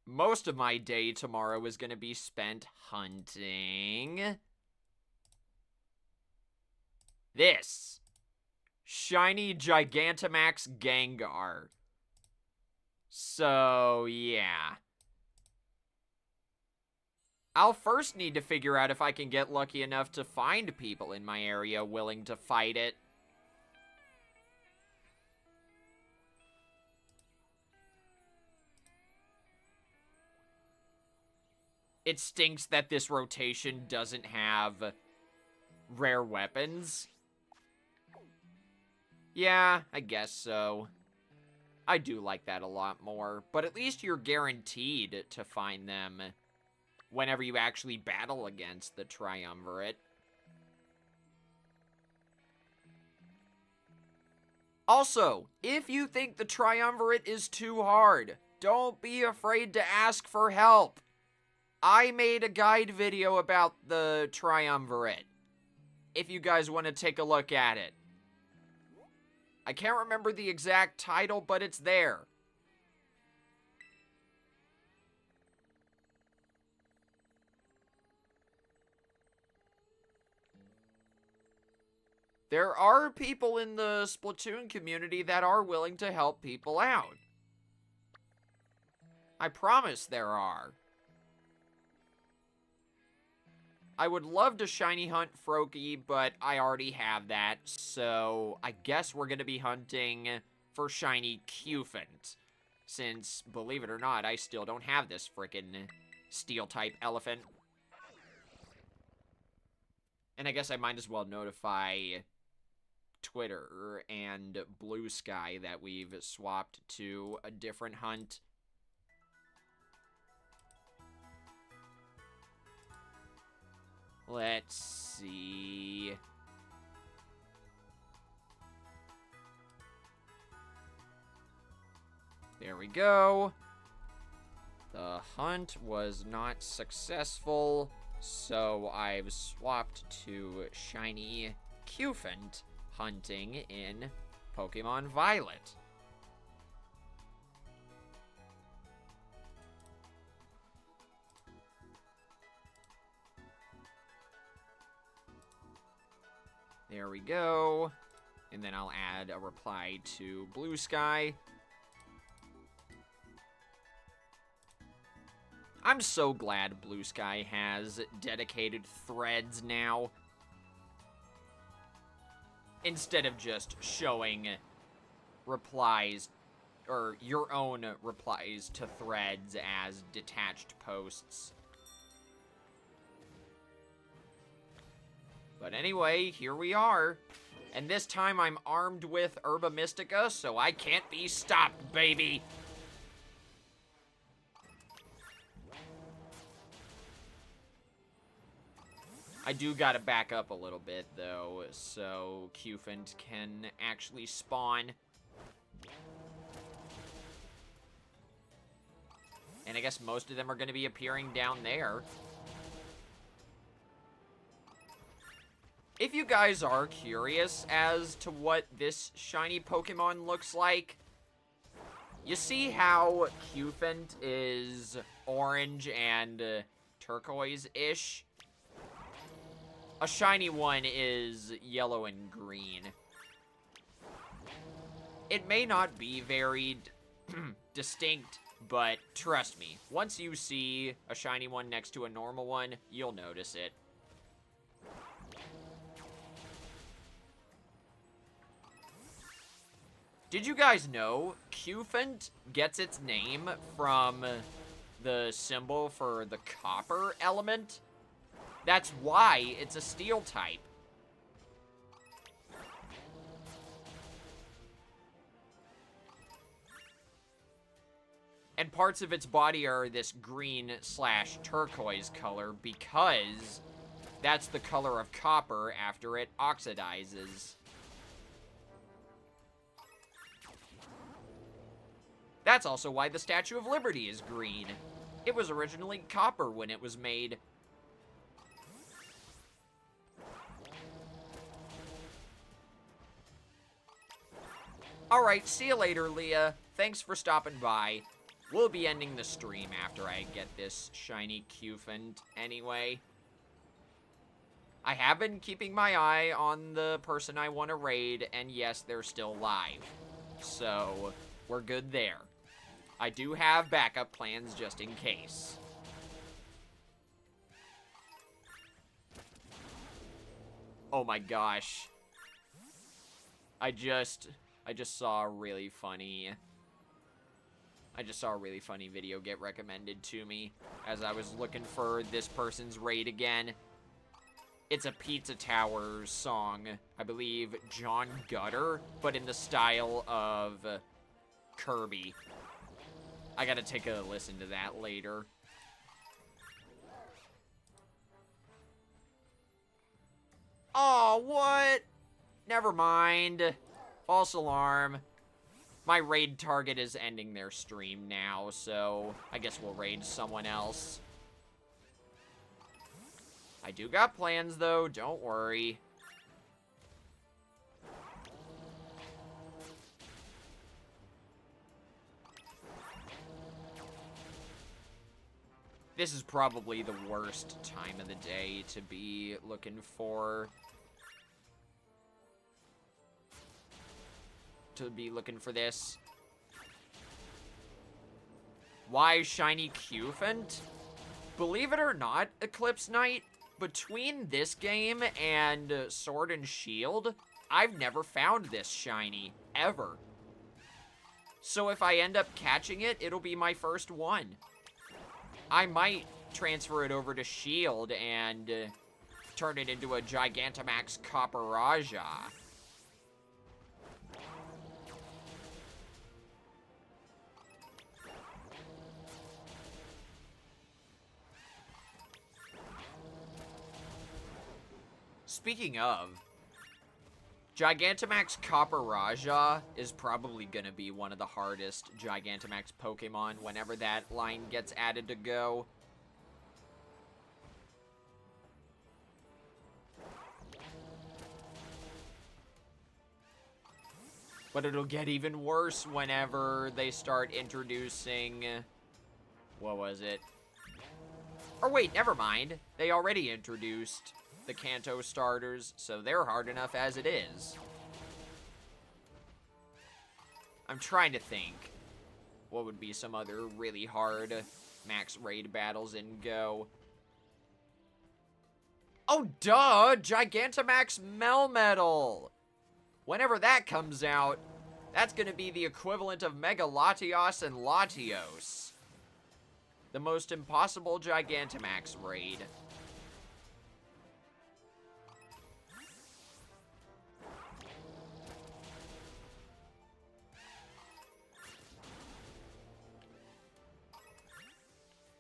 Most of my day tomorrow is going to be spent hunting this Shiny Gigantamax Gengar. So, yeah. I'll first need to figure out if I can get lucky enough to find people in my area willing to fight it. It stinks that this rotation doesn't have rare weapons. Yeah, I guess so. I do like that a lot more, but at least you're guaranteed to find them whenever you actually battle against the Triumvirate. Also, if you think the Triumvirate is too hard, don't be afraid to ask for help. I made a guide video about the Triumvirate, if you guys want to take a look at it. I can't remember the exact title, but it's there. There are people in the Splatoon community that are willing to help people out. I promise there are. I would love to shiny hunt Froakie, but I already have that, so I guess we're going to be hunting for shiny Cufant. Since, believe it or not, I still don't have this frickin' Steel-type elephant. And I guess I might as well notify Twitter and Blue Sky that we've swapped to a different hunt. Let's see. There we go. The hunt was not successful, so I've swapped to shiny Cufant hunting in Pokemon Violet. There we go. And then I'll add a reply to Blue Sky. I'm so glad Blue Sky has dedicated threads now, instead of just showing replies, or your own replies to threads as detached posts. But anyway, here we are. And this time I'm armed with Herba Mystica, so I can't be stopped, baby! I do gotta back up a little bit, though, so Cufant can actually spawn. And I guess most of them are gonna be appearing down there. If you guys are curious as to what this shiny Pokemon looks like, you see how Cufant is orange and turquoise-ish? A shiny one is yellow and green. It may not be very distinct, but trust me, once you see a shiny one next to a normal one, you'll notice it. Did you guys know Cufant gets its name from the symbol for the copper element? That's why it's a steel type. And parts of its body are this green/turquoise color because that's the color of copper after it oxidizes. That's also why the Statue of Liberty is green. It was originally copper when it was made. Alright, see you later, Leah. Thanks for stopping by. We'll be ending the stream after I get this shiny Cufant anyway. I have been keeping my eye on the person I want to raid, and yes, they're still live. So, we're good there. I do have backup plans just in case. Oh my gosh. I just saw a really funny video get recommended to me as I was looking for this person's raid again. It's a Pizza Tower song, I believe John Gutter, but in the style of Kirby. I gotta take a listen to that later. Oh, what? Never mind. False alarm. My raid target is ending their stream now, so I guess we'll raid someone else. I do got plans, though. Don't worry. This is probably the worst time of the day to be looking for... this. Why Shiny Cufant? Believe it or not, Eclipse Knight, between this game and Sword and Shield, I've never found this shiny, ever. So if I end up catching it, it'll be my first one. I might transfer it over to Shield and turn it into a Gigantamax Copperaja. Speaking of, Gigantamax Copperaja is probably gonna be one of the hardest Gigantamax Pokemon whenever that line gets added to Go. But it'll get even worse whenever they start introducing... what was it? Or wait, never mind. They already introduced the Kanto starters, so they're hard enough as it is. I'm trying to think what would be some other really hard max raid battles in Go. Oh, duh! Gigantamax Melmetal! Whenever that comes out, that's gonna be the equivalent of Mega Latios and Latios. The most impossible Gigantamax raid.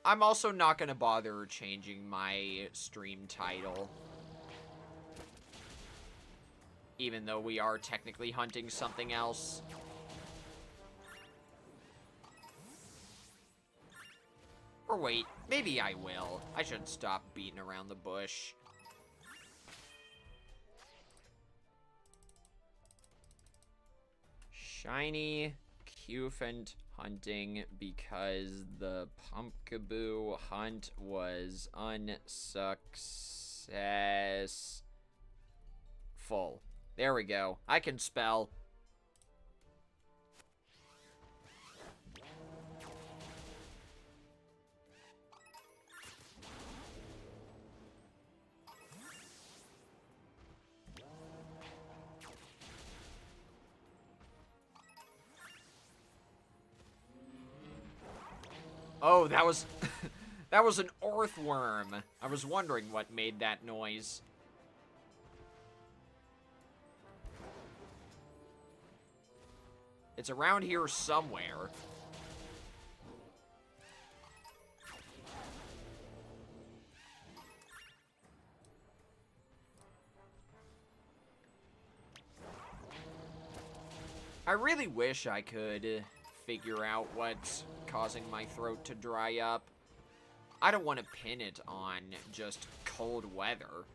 I'm also not going to bother changing my stream title. Even though we are technically hunting something else. Or wait, maybe I will. I should stop beating around the bush. Shiny Cufant hunting because the Pumpkaboo hunt was unsuccessful. There we go. I can spell. Oh, that was... that was an earthworm. I was wondering what made that noise. It's around here somewhere. I really wish I could figure out what's causing my throat to dry up. I don't want to pin it on just cold weather.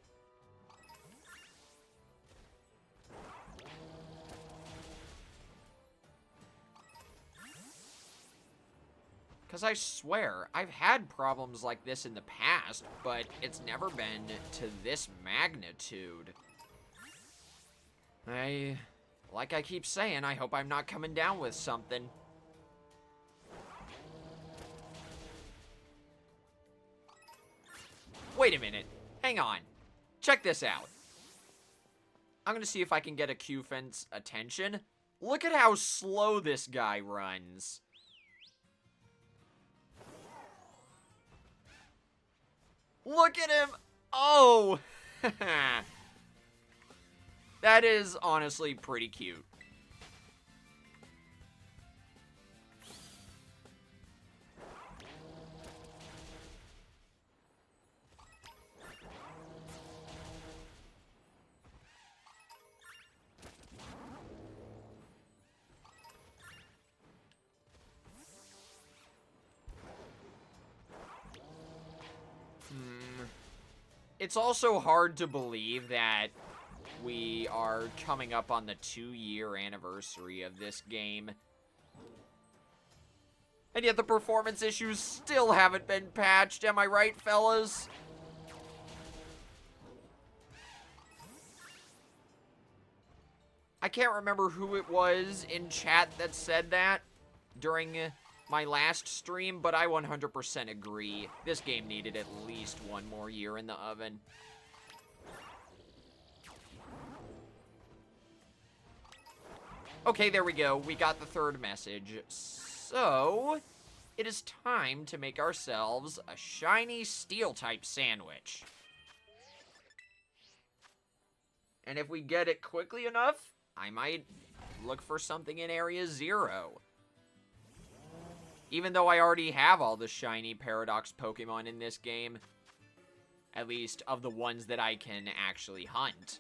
Because I swear, I've had problems like this in the past, but it's never been to this magnitude. Like I keep saying, I hope I'm not coming down with something. Wait a minute. Hang on. Check this out. I'm gonna see if I can get a Q-Fence attention. Look at how slow this guy runs. Look at him! Oh! That is honestly pretty cute. It's also hard to believe that we are coming up on the 2-year anniversary of this game. And yet the performance issues still haven't been patched, am I right, fellas? I can't remember who it was in chat that said that during my last stream, but I 100% agree. This game needed at least one more year in the oven. Okay, there we go. We got the third message. So, it is time to make ourselves a shiny steel-type sandwich. And if we get it quickly enough, I might look for something in Area 0. Even though I already have all the shiny Paradox Pokemon in this game. At least of the ones that I can actually hunt.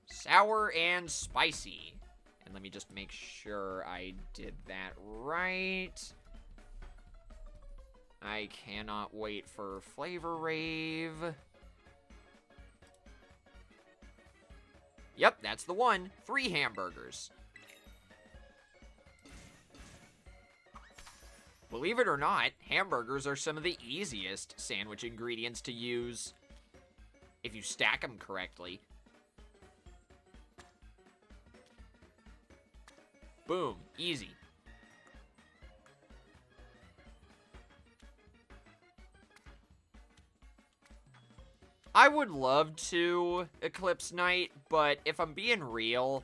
Sour and spicy. And let me just make sure I did that right. I cannot wait for Flavor Rave. Yep, that's the one. 3 hamburgers. Believe it or not, hamburgers are some of the easiest sandwich ingredients to use. If you stack them correctly. Boom. Easy. I would love to Eclipse Night, but if I'm being real,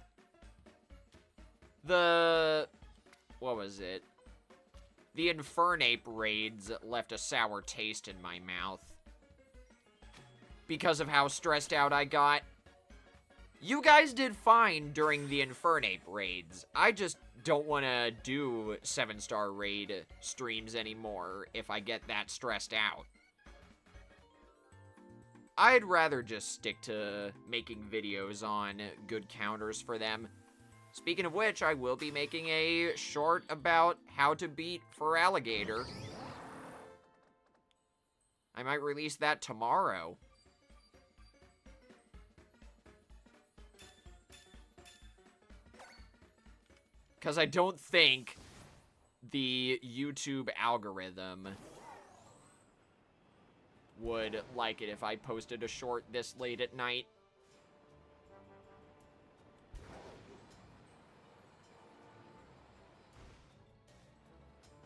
what was it? The Infernape raids left a sour taste in my mouth. Because of how stressed out I got. You guys did fine during the Infernape raids. I just don't want to do 7-star raid streams anymore if I get that stressed out. I'd rather just stick to making videos on good counters for them. Speaking of which, I will be making a short about how to beat Feraligatr. I might release that tomorrow. Because I don't think the YouTube algorithm would like it if I posted a short this late at night.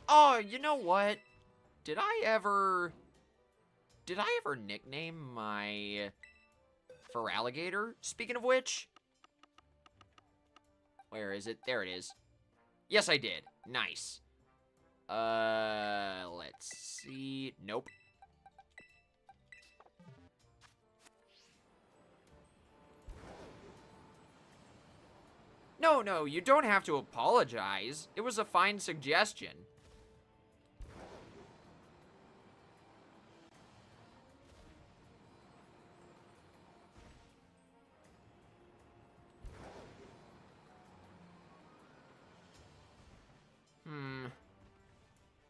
Oh, you know what? Did I ever nickname my Feraligatr? Speaking of which, where is it? There it is. Yes, I did. Nice. Let's see. Nope. No, you don't have to apologize. It was a fine suggestion.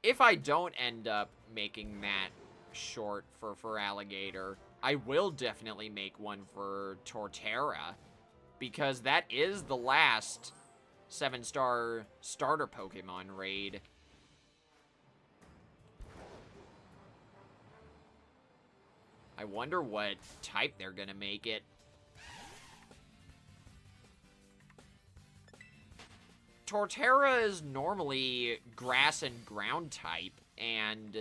if I don't end up making that short for Alligator, I will definitely make one for Torterra, because that is the last 7-star starter Pokemon raid. I wonder what type they're gonna make it. Torterra is normally grass and ground type, and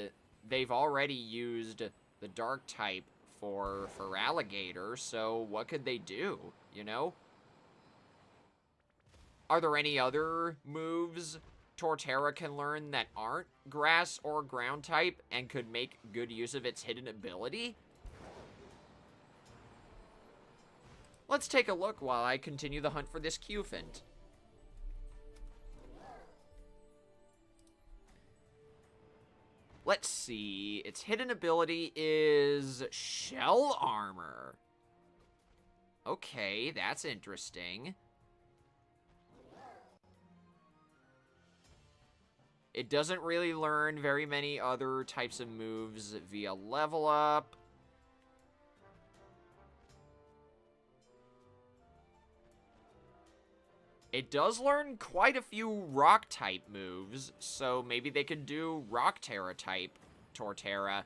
they've already used the dark type for Alligator, so what could they do, you know? Are there any other moves Torterra can learn that aren't grass or ground type and could make good use of its hidden ability? Let's take a look while I continue the hunt for this Cufant. Let's see. Its hidden ability is Shell Armor. Okay, that's interesting. It doesn't really learn very many other types of moves via level up. It does learn quite a few rock-type moves, so maybe they could do Rock-Terra-type Torterra,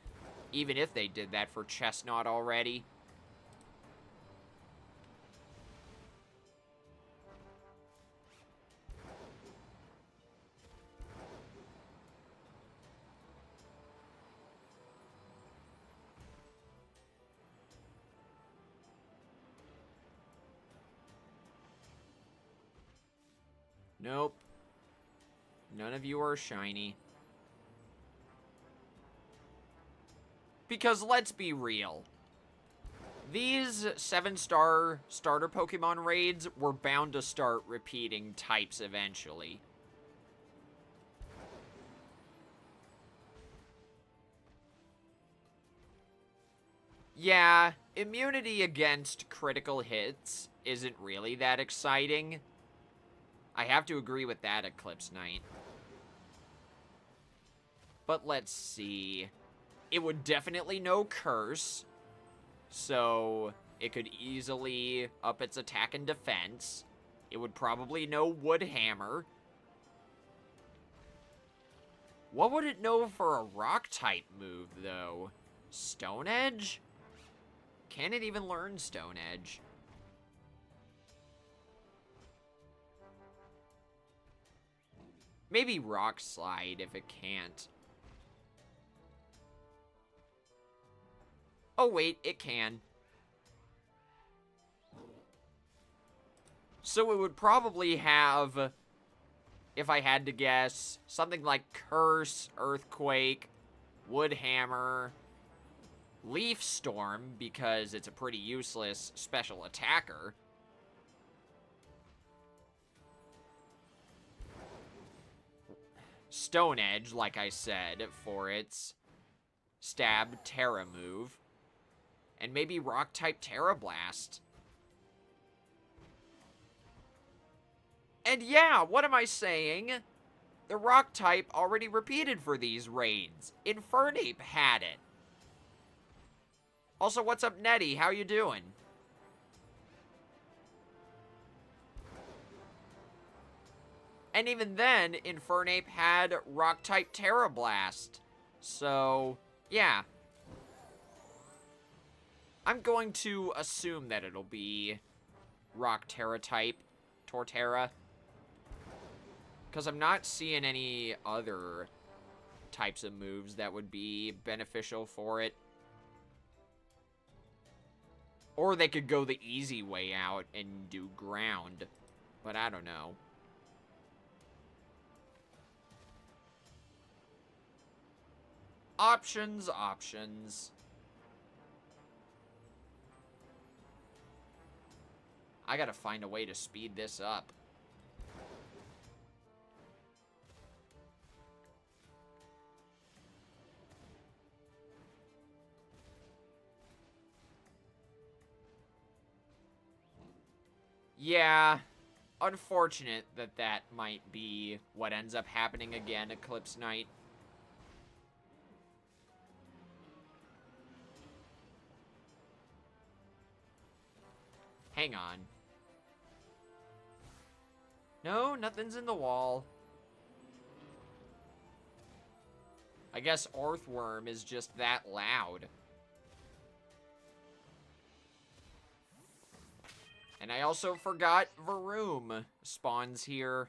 even if they did that for Chestnut already. Nope. None of you are shiny. Because let's be real. These 7-star starter Pokemon raids were bound to start repeating types eventually. Yeah, immunity against critical hits isn't really that exciting. I have to agree with that, Eclipse Knight. But let's see. It would definitely know Curse, so it could easily up its attack and defense. It would probably know Wood Hammer. What would it know for a rock-type move, though? Stone Edge? Can it even learn Stone Edge? Maybe Rock Slide if it can't. Oh wait, it can. So it would probably have, if I had to guess, something like Curse, Earthquake, Wood Hammer, Leaf Storm, because it's a pretty useless special attacker. Stone Edge, like I said, for its Stab Terra move. And maybe Rock-type Terra Blast. And yeah, what am I saying? The Rock-type already repeated for these raids. Infernape had it. Also, what's up, Nettie? How you doing? And even then, Infernape had Rock-type Terra Blast. So, yeah. I'm going to assume that it'll be Rock Terra type Torterra. Because I'm not seeing any other types of moves that would be beneficial for it. Or they could go the easy way out and do ground. But I don't know. Options, options. I gotta find a way to speed this up. Yeah, unfortunate that that might be what ends up happening again, Eclipse Knight. Hang on. No, nothing's in the wall. I guess Earthworm is just that loud. And I also forgot Varoom spawns here.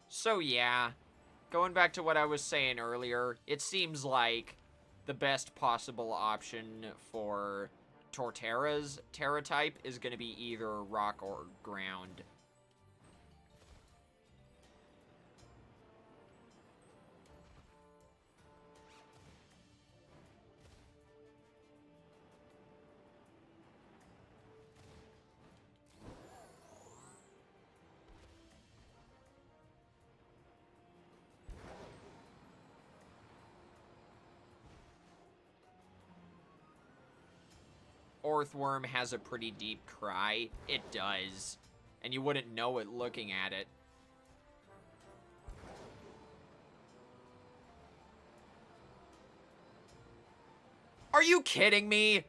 So yeah, going back to what I was saying earlier, it seems like the best possible option for Torterra's Terra type is going to be either rock or ground. Earthworm has a pretty deep cry. It does. And you wouldn't know it looking at it. Are you kidding me?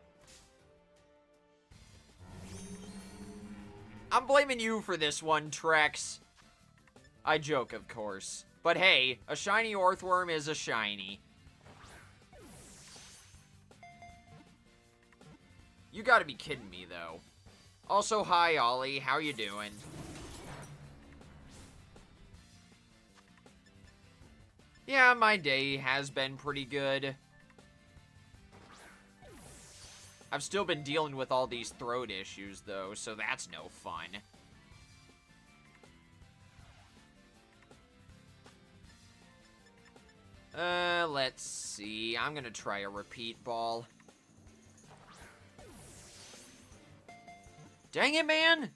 I'm blaming you for this one, Trex. I joke, of course. But hey, a shiny Earthworm is a shiny. You gotta be kidding me, though. Also, hi, Ollie. How you doing? Yeah, my day has been pretty good. I've still been dealing with all these throat issues, though, so that's no fun. Let's see. I'm gonna try a repeat ball. Dang it, man!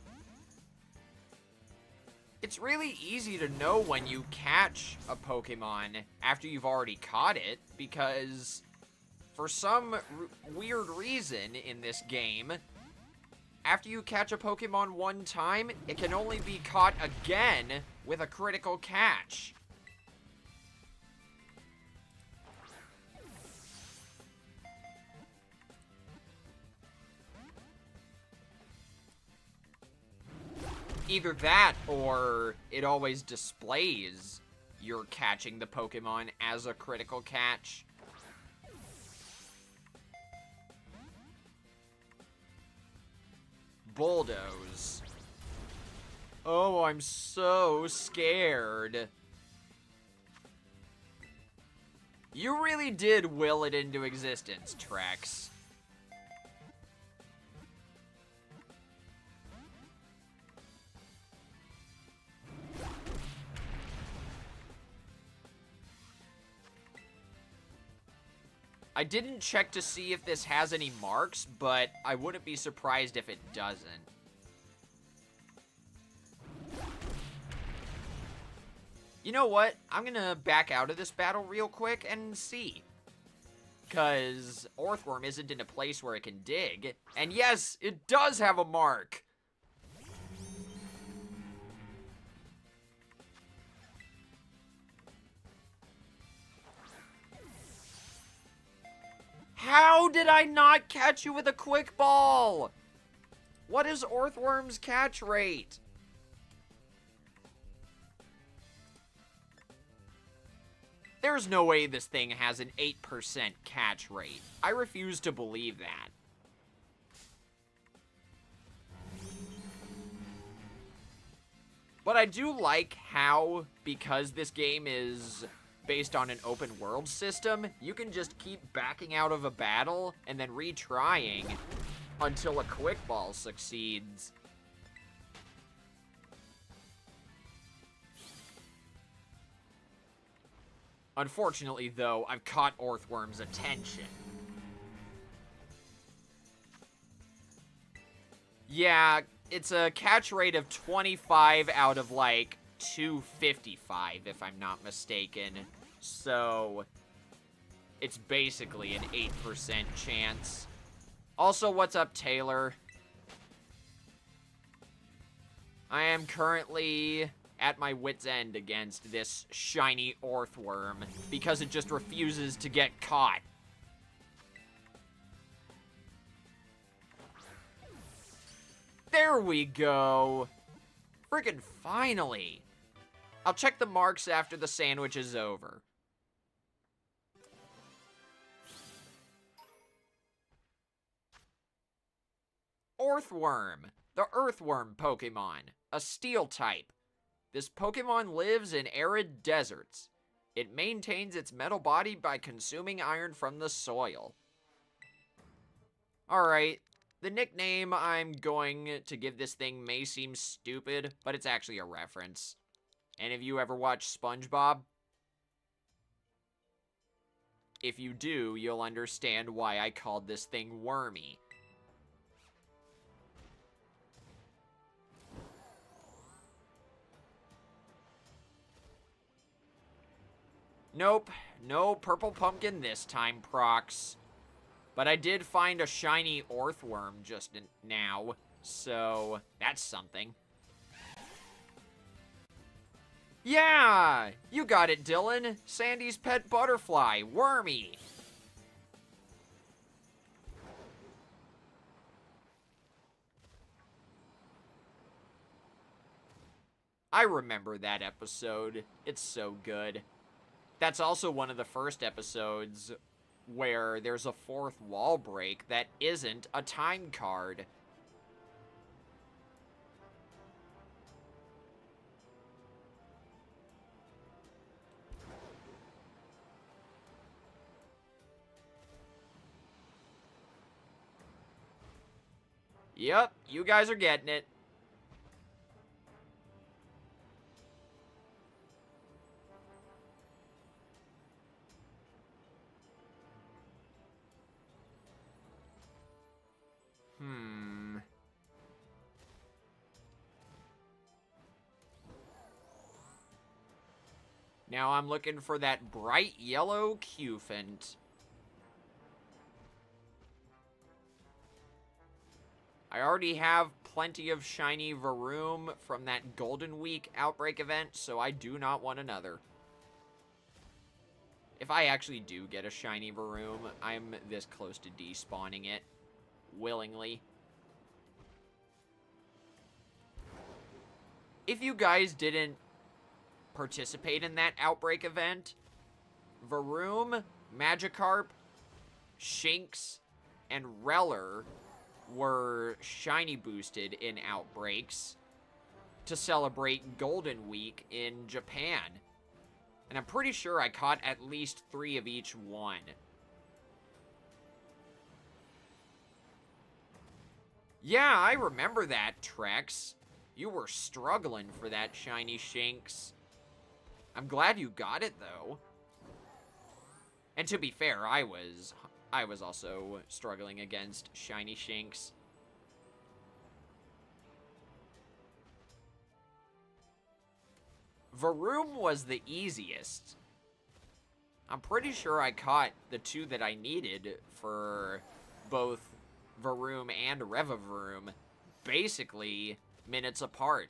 It's really easy to know when you catch a Pokemon after you've already caught it, because for some weird reason in this game, after you catch a Pokemon one time, it can only be caught again with a critical catch. Either that, or it always displays you're catching the Pokemon as a critical catch. Bulldoze. Oh, I'm so scared. You really did will it into existence, Trex. I didn't check to see if this has any marks, but I wouldn't be surprised if it doesn't. You know what? I'm gonna back out of this battle real quick and see. Because Earthworm isn't in a place where it can dig. And yes, it does have a mark! How did I not catch you with a quick ball? What is Earthworm's catch rate? There's no way this thing has an 8% catch rate. I refuse to believe that. But I do like how, because this game is based on an open world system, you can just keep backing out of a battle and then retrying until a quick ball succeeds. Unfortunately, though, I've caught Earthworm's attention. Yeah, it's a catch rate of 25 out of, like, 255, if I'm not mistaken. So, it's basically an 8% chance. Also, what's up, Taylor? I am currently at my wit's end against this shiny earthworm because it just refuses to get caught. There we go. Friggin' finally. I'll check the marks after the sandwich is over. Earthworm, the earthworm Pokemon, a steel type. This Pokemon lives in arid deserts. It maintains its metal body by consuming iron from the soil. Alright, the nickname I'm going to give this thing may seem stupid, but it's actually a reference. Any of you ever watch SpongeBob? If you do, you'll understand why I called this thing Wormy. Nope, no purple pumpkin this time, Prox. But I did find a shiny earthworm just now, so that's something. Yeah! You got it, Dylan! Sandy's pet butterfly, Wormy! I remember that episode. It's so good. That's also one of the first episodes where there's a fourth wall break that isn't a time card. Yep, you guys are getting it. Now I'm looking for that bright yellow Cufant. I already have plenty of shiny Varoom from that Golden Week outbreak event, so I do not want another. If I actually do get a shiny Varoom, I'm this close to despawning it. Willingly. If you guys didn't participate in that outbreak event, Varoom, Magikarp, Shinx, and Reller were shiny boosted in outbreaks to celebrate Golden Week in Japan. And I'm pretty sure I caught at least 3 of each one. Yeah, I remember that, Trex. You were struggling for that shiny Shinx. I'm glad you got it, though. And to be fair, I was also struggling against shiny Shinx. Varoom was the easiest. I'm pretty sure I caught the 2 that I needed for both Varoom and Revavaroom basically minutes apart.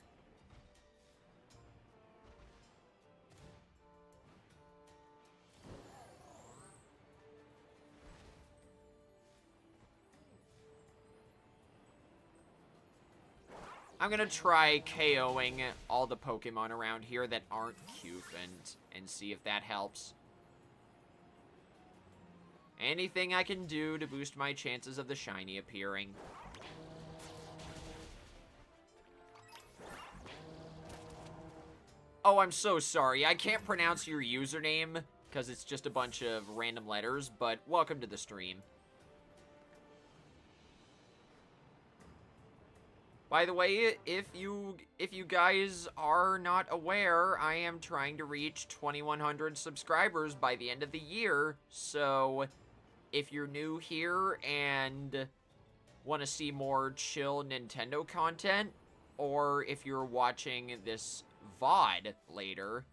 I'm gonna try KOing all the Pokemon around here that aren't Cufant and see if that helps. Anything I can do to boost my chances of the shiny appearing. Oh, I'm so sorry. I can't pronounce your username because it's just a bunch of random letters, but welcome to the stream. By the way, if you guys are not aware, I am trying to reach 2,100 subscribers by the end of the year, so if you're new here and want to see more chill Nintendo content, or if you're watching this VOD later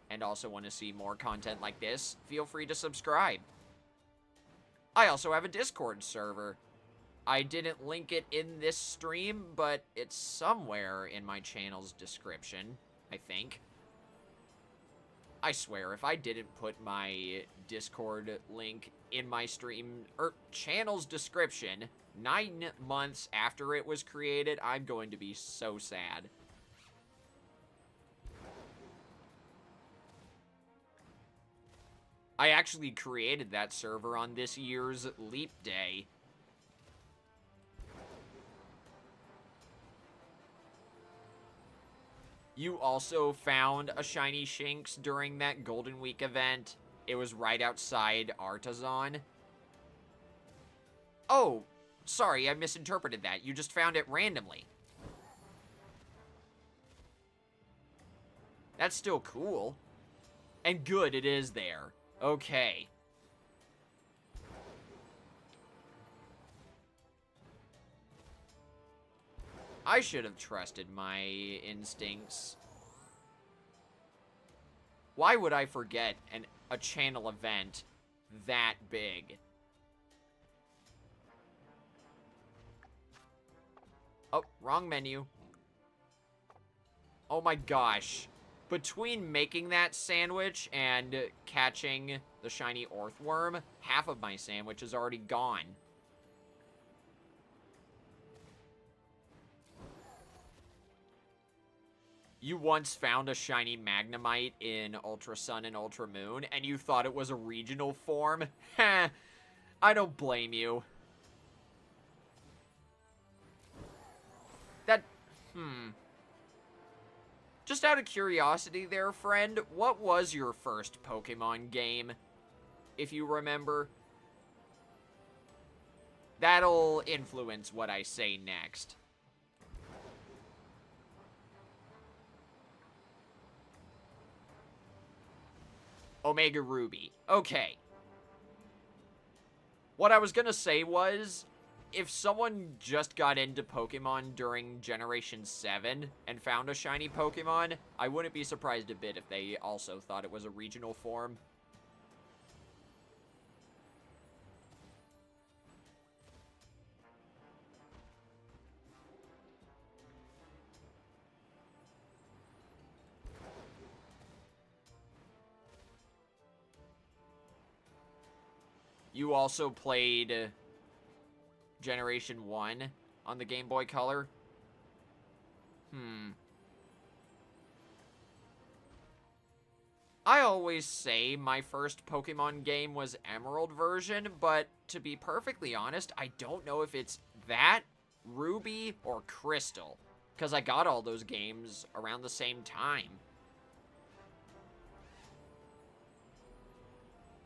and also want to see more content like this, feel free to subscribe. I also have a Discord server. I didn't link it in this stream, but it's somewhere in my channel's description, I think. I swear, if I didn't put my Discord link in my stream, or channel's description, 9 months after it was created, I'm going to be so sad. I actually created that server on this year's Leap Day. You also found a Shiny Shinx during that Golden Week event. It was right outside Artisan. Oh, sorry, I misinterpreted that. You just found it randomly. That's still cool. And good, it is there. Okay. I should have trusted my instincts. Why would I forget a channel event that big? Oh, wrong menu. Oh my gosh. Between making that sandwich and catching the shiny earthworm, half of my sandwich is already gone. You once found a shiny Magnemite in Ultra Sun and Ultra Moon, and you thought it was a regional form? Heh, I don't blame you. Just out of curiosity there, friend, what was your first Pokemon game, if you remember? That'll influence what I say next. Omega Ruby. Okay. What I was gonna say was, if someone just got into Pokemon during Generation 7 and found a shiny Pokemon, I wouldn't be surprised a bit if they also thought it was a regional form. You also played Generation 1 on the Game Boy Color? I always say my first Pokemon game was Emerald version, but to be perfectly honest, I don't know if it's that, Ruby, or Crystal, because I got all those games around the same time.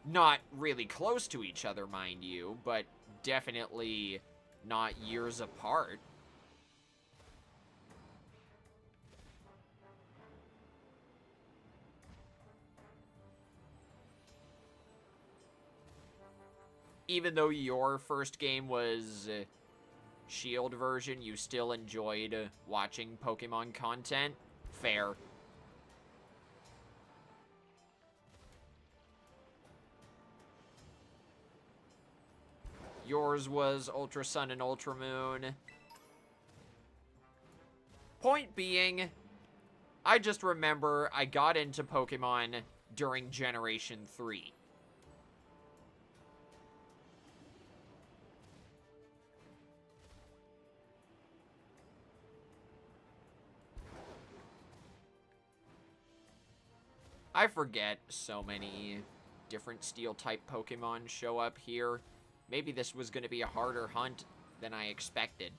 Not really close to each other, mind you, but definitely not years apart. Even though your first game was Shield version, you still enjoyed watching Pokemon content? Fair. Yours was Ultra Sun and Ultra Moon. Point being, I just remember I got into Pokemon during Generation 3. I forget so many different Steel-type Pokemon show up here. Maybe this was going to be a harder hunt than I expected.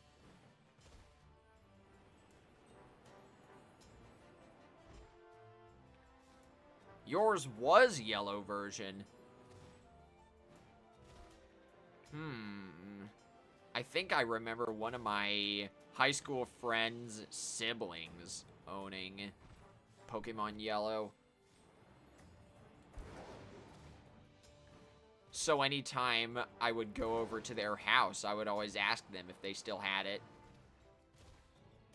Yours was Yellow version. I think I remember one of my high school friends' siblings owning Pokemon Yellow. So anytime I would go over to their house, I would always ask them if they still had it.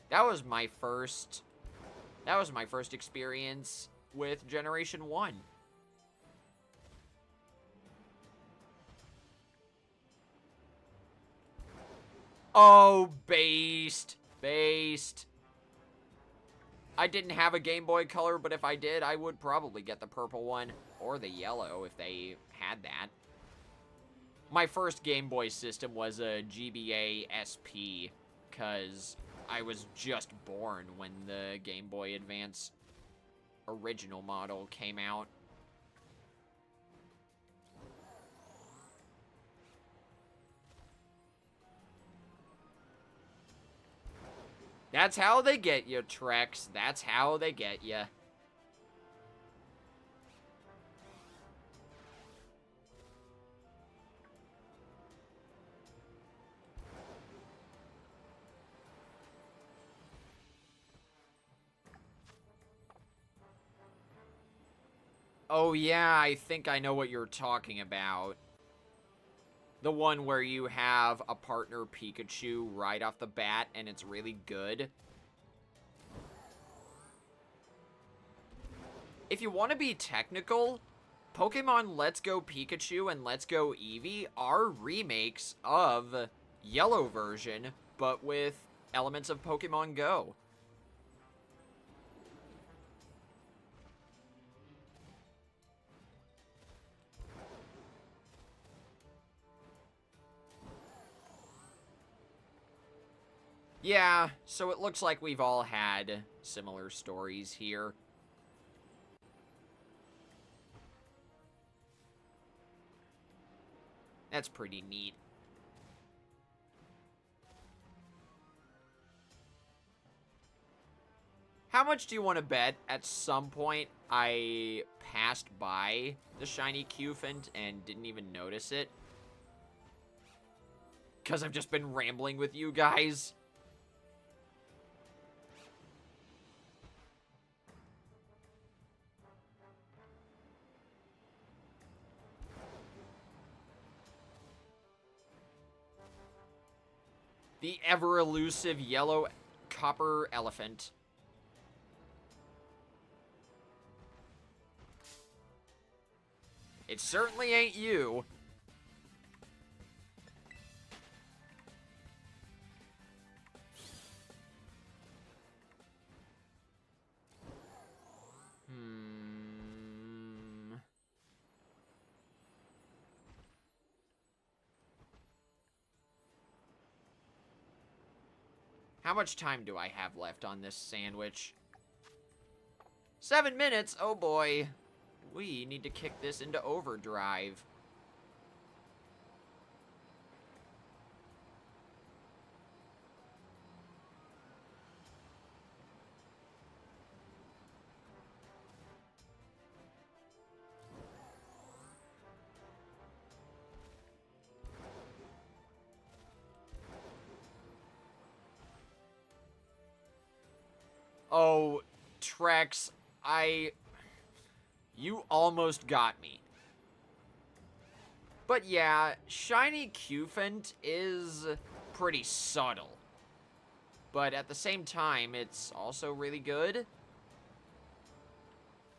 That was my first experience with Generation 1. Oh, based. Based. I didn't have a Game Boy Color, but if I did, I would probably get the purple one. Or the yellow, if they had that. My first Game Boy system was a GBA SP, because I was just born when the Game Boy Advance original model came out. That's how they get you, Trex. That's how they get you. Oh yeah, I think I know what you're talking about. The one where you have a partner Pikachu right off the bat and it's really good. If you want to be technical, Pokemon Let's Go Pikachu and Let's Go Eevee are remakes of Yellow version, but with elements of Pokemon Go. Yeah, so it looks like we've all had similar stories here. That's pretty neat. How much do you want to bet at some point I passed by the shiny Cufant and didn't even notice it? Because I've just been rambling with you guys. The ever-elusive yellow copper elephant. It certainly ain't you. How much time do I have left on this sandwich? 7 minutes? Oh boy. We need to kick this into overdrive. Oh, Trex, you almost got me. But yeah, Shiny Cufant is pretty subtle. But at the same time, it's also really good.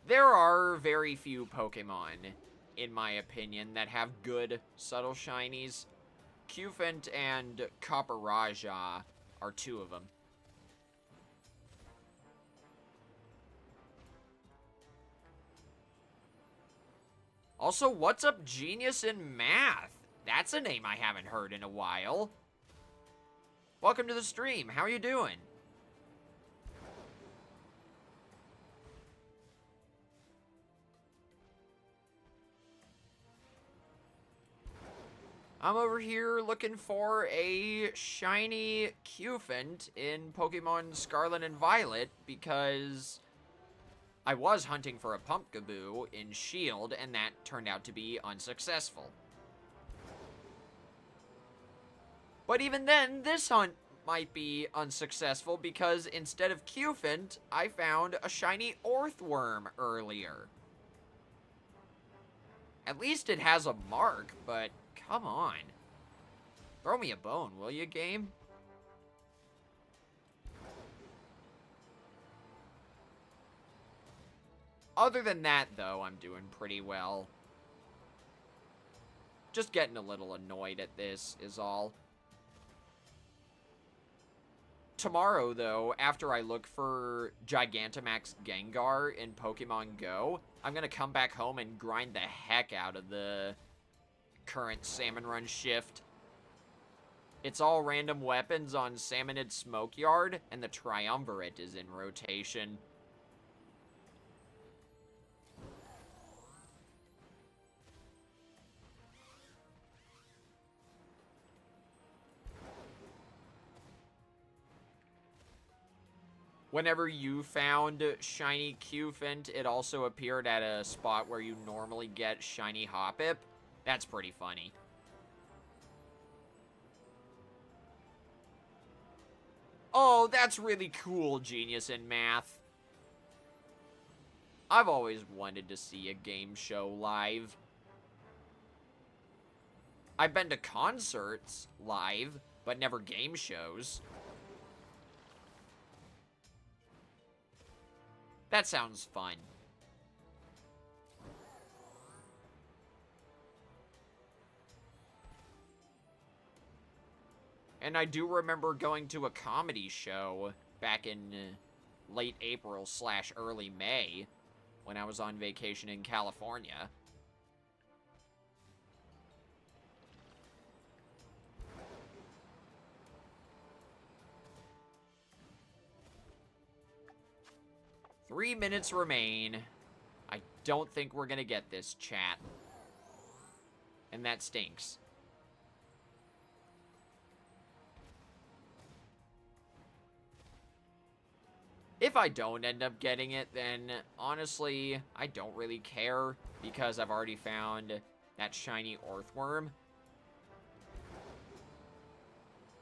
There are very few Pokemon, in my opinion, that have good subtle shinies. Cufant and Copperajah are two of them. Also, what's up, Genius in Math? That's a name I haven't heard in a while. Welcome to the stream. How are you doing? I'm over here looking for a shiny Cufant in Pokemon Scarlet and Violet because I was hunting for a Pumpkaboo in Shield, and that turned out to be unsuccessful. But even then, this hunt might be unsuccessful because instead of Cufant, I found a shiny Orthworm earlier. At least it has a mark, but come on. Throw me a bone, will you, game? Other than that, though, I'm doing pretty well. Just getting a little annoyed at this is all. Tomorrow, though, after I look for Gigantamax Gengar in Pokemon Go, I'm gonna come back home and grind the heck out of the current Salmon Run shift. It's all random weapons on Salmonid Smokeyard, and the Triumvirate is in rotation. Whenever you found Shiny Cufant, it also appeared at a spot where you normally get Shiny Hoppip. That's pretty funny. Oh, that's really cool, Genius in Math. I've always wanted to see a game show live. I've been to concerts live, but never game shows. That sounds fun. And I do remember going to a comedy show back in late April/early May when I was on vacation in California. Three minutes remain. I don't think we're gonna get this, chat. And that stinks. If I don't end up getting it, then honestly, I don't really care because I've already found that shiny Earthworm.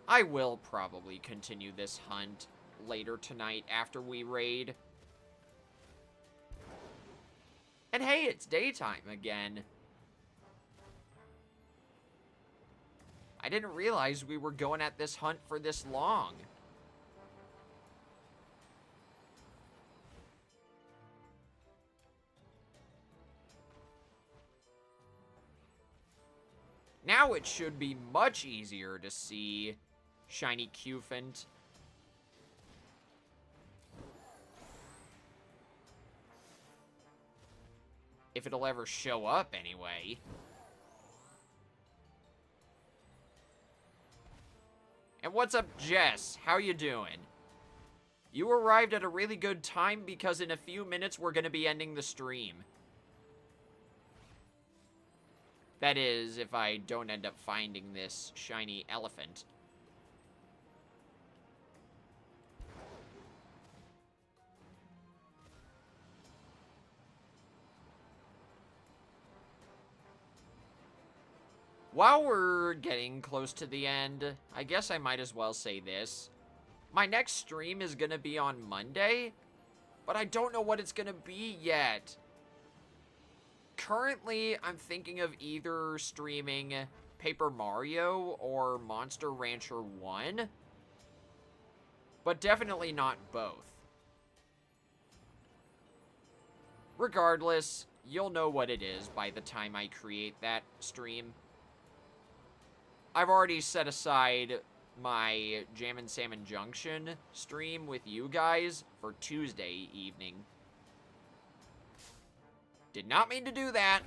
I will probably continue this hunt later tonight after we raid. And hey, it's daytime again. I didn't realize we were going at this hunt for this long. Now it should be much easier to see Shiny Cufant. If it'll ever show up, anyway. And what's up, Jess? How you doing? You arrived at a really good time because in a few minutes we're going to be ending the stream. That is, if I don't end up finding this shiny elephant. While we're getting close to the end, I guess I might as well say this. My next stream is going to be on Monday, but I don't know what it's going to be yet. Currently, I'm thinking of either streaming Paper Mario or Monster Rancher 1, but definitely not both. Regardless, you'll know what it is by the time I create that stream. I've already set aside my Jam and Salmon Junction stream with you guys for Tuesday evening. Did not mean to do that.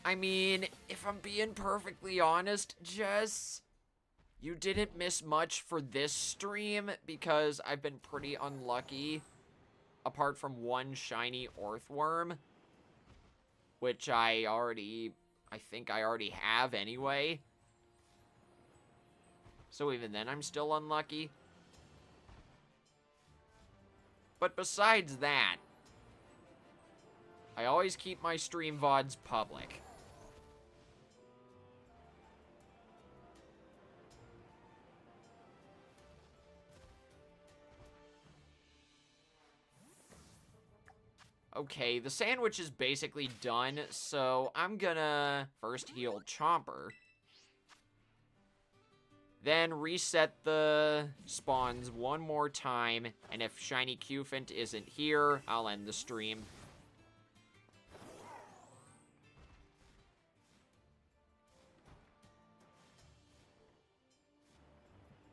I mean, if I'm being perfectly honest, Jess, you didn't miss much for this stream because I've been pretty unlucky, apart from one shiny Earthworm, which I think I already have anyway. So even then, I'm still unlucky. But besides that, I always keep my stream VODs public. Okay, the sandwich is basically done, so I'm gonna first heal Chomper. Then reset the spawns one more time, and if Shiny Cufant isn't here, I'll end the stream.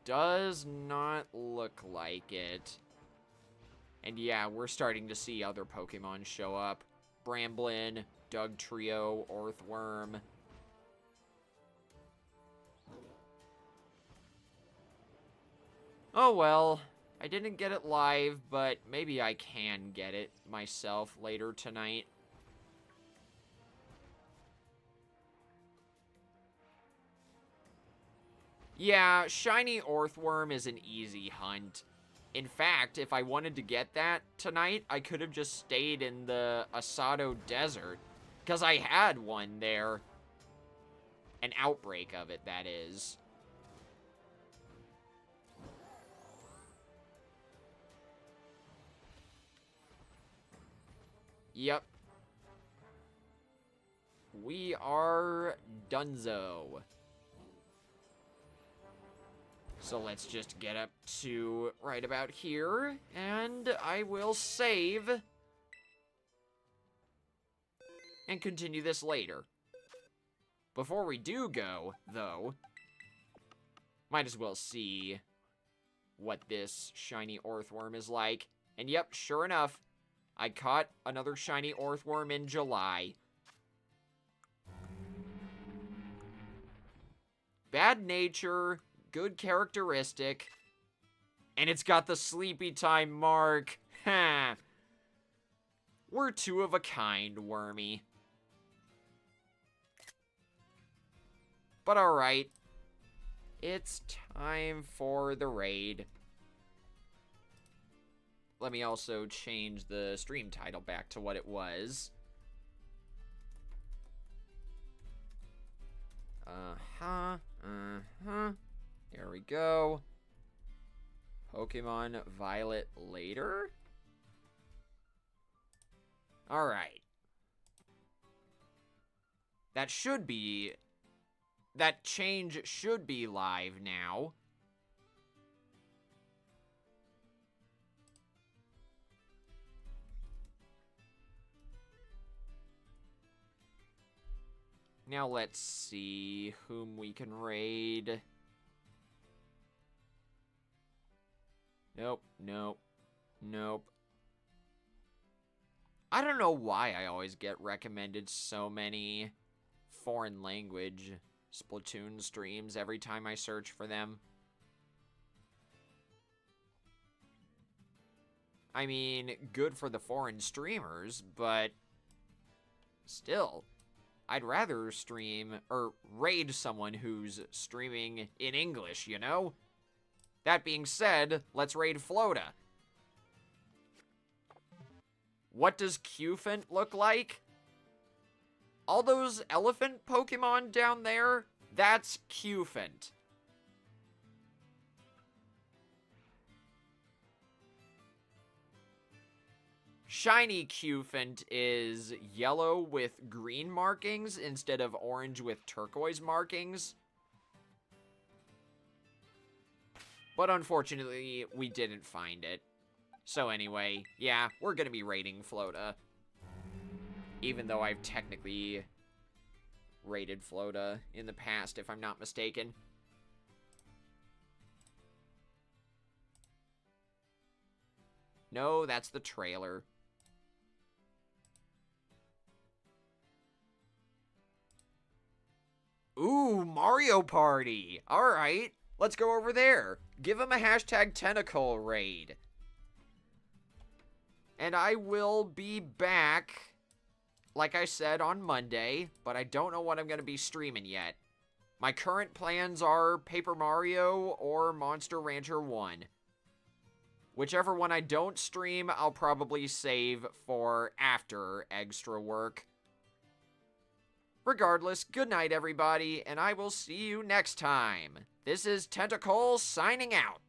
Does not look like it. And yeah, we're starting to see other Pokemon show up. Bramblin, Dugtrio, Orthworm. Oh well, I didn't get it live, but maybe I can get it myself later tonight. Yeah, Shiny Orthworm is an easy hunt. In fact, if I wanted to get that tonight, I could have just stayed in the Asado Desert. Because I had one there. An outbreak of it, that is. Yep. We are donezo. So let's just get up to right about here, and I will save and continue this later. Before we do go, though, might as well see what this shiny Orthworm is like. And yep, sure enough, I caught another shiny Orthworm in July. Bad nature, good characteristic, and it's got the sleepy time mark. Ha! We're two of a kind, Wormy. But alright. It's time for the raid. Let me also change the stream title back to what it was. There we go. Pokemon Violet later? Alright. That change should be live now. Now let's see whom we can raid. Nope, nope, nope. I don't know why I always get recommended so many foreign language Splatoon streams every time I search for them. I mean, good for the foreign streamers, but still, I'd rather stream or raid someone who's streaming in English, you know? That being said, let's raid Flota. What does Cufant look like? All those elephant Pokemon down there, that's Cufant. Shiny Cufant is yellow with green markings instead of orange with turquoise markings. But unfortunately, we didn't find it. So anyway, yeah, we're gonna be raiding Flota. Even though I've technically raided Flota in the past, if I'm not mistaken. No, that's the trailer. Ooh, Mario Party! Alright, let's go over there. Give him a hashtag tentacle raid. And I will be back, like I said, on Monday, but I don't know what I'm going to be streaming yet. My current plans are Paper Mario or Monster Rancher 1. Whichever one I don't stream, I'll probably save for after extra work. Regardless, good night, everybody, and I will see you next time. This is Tentacle signing out.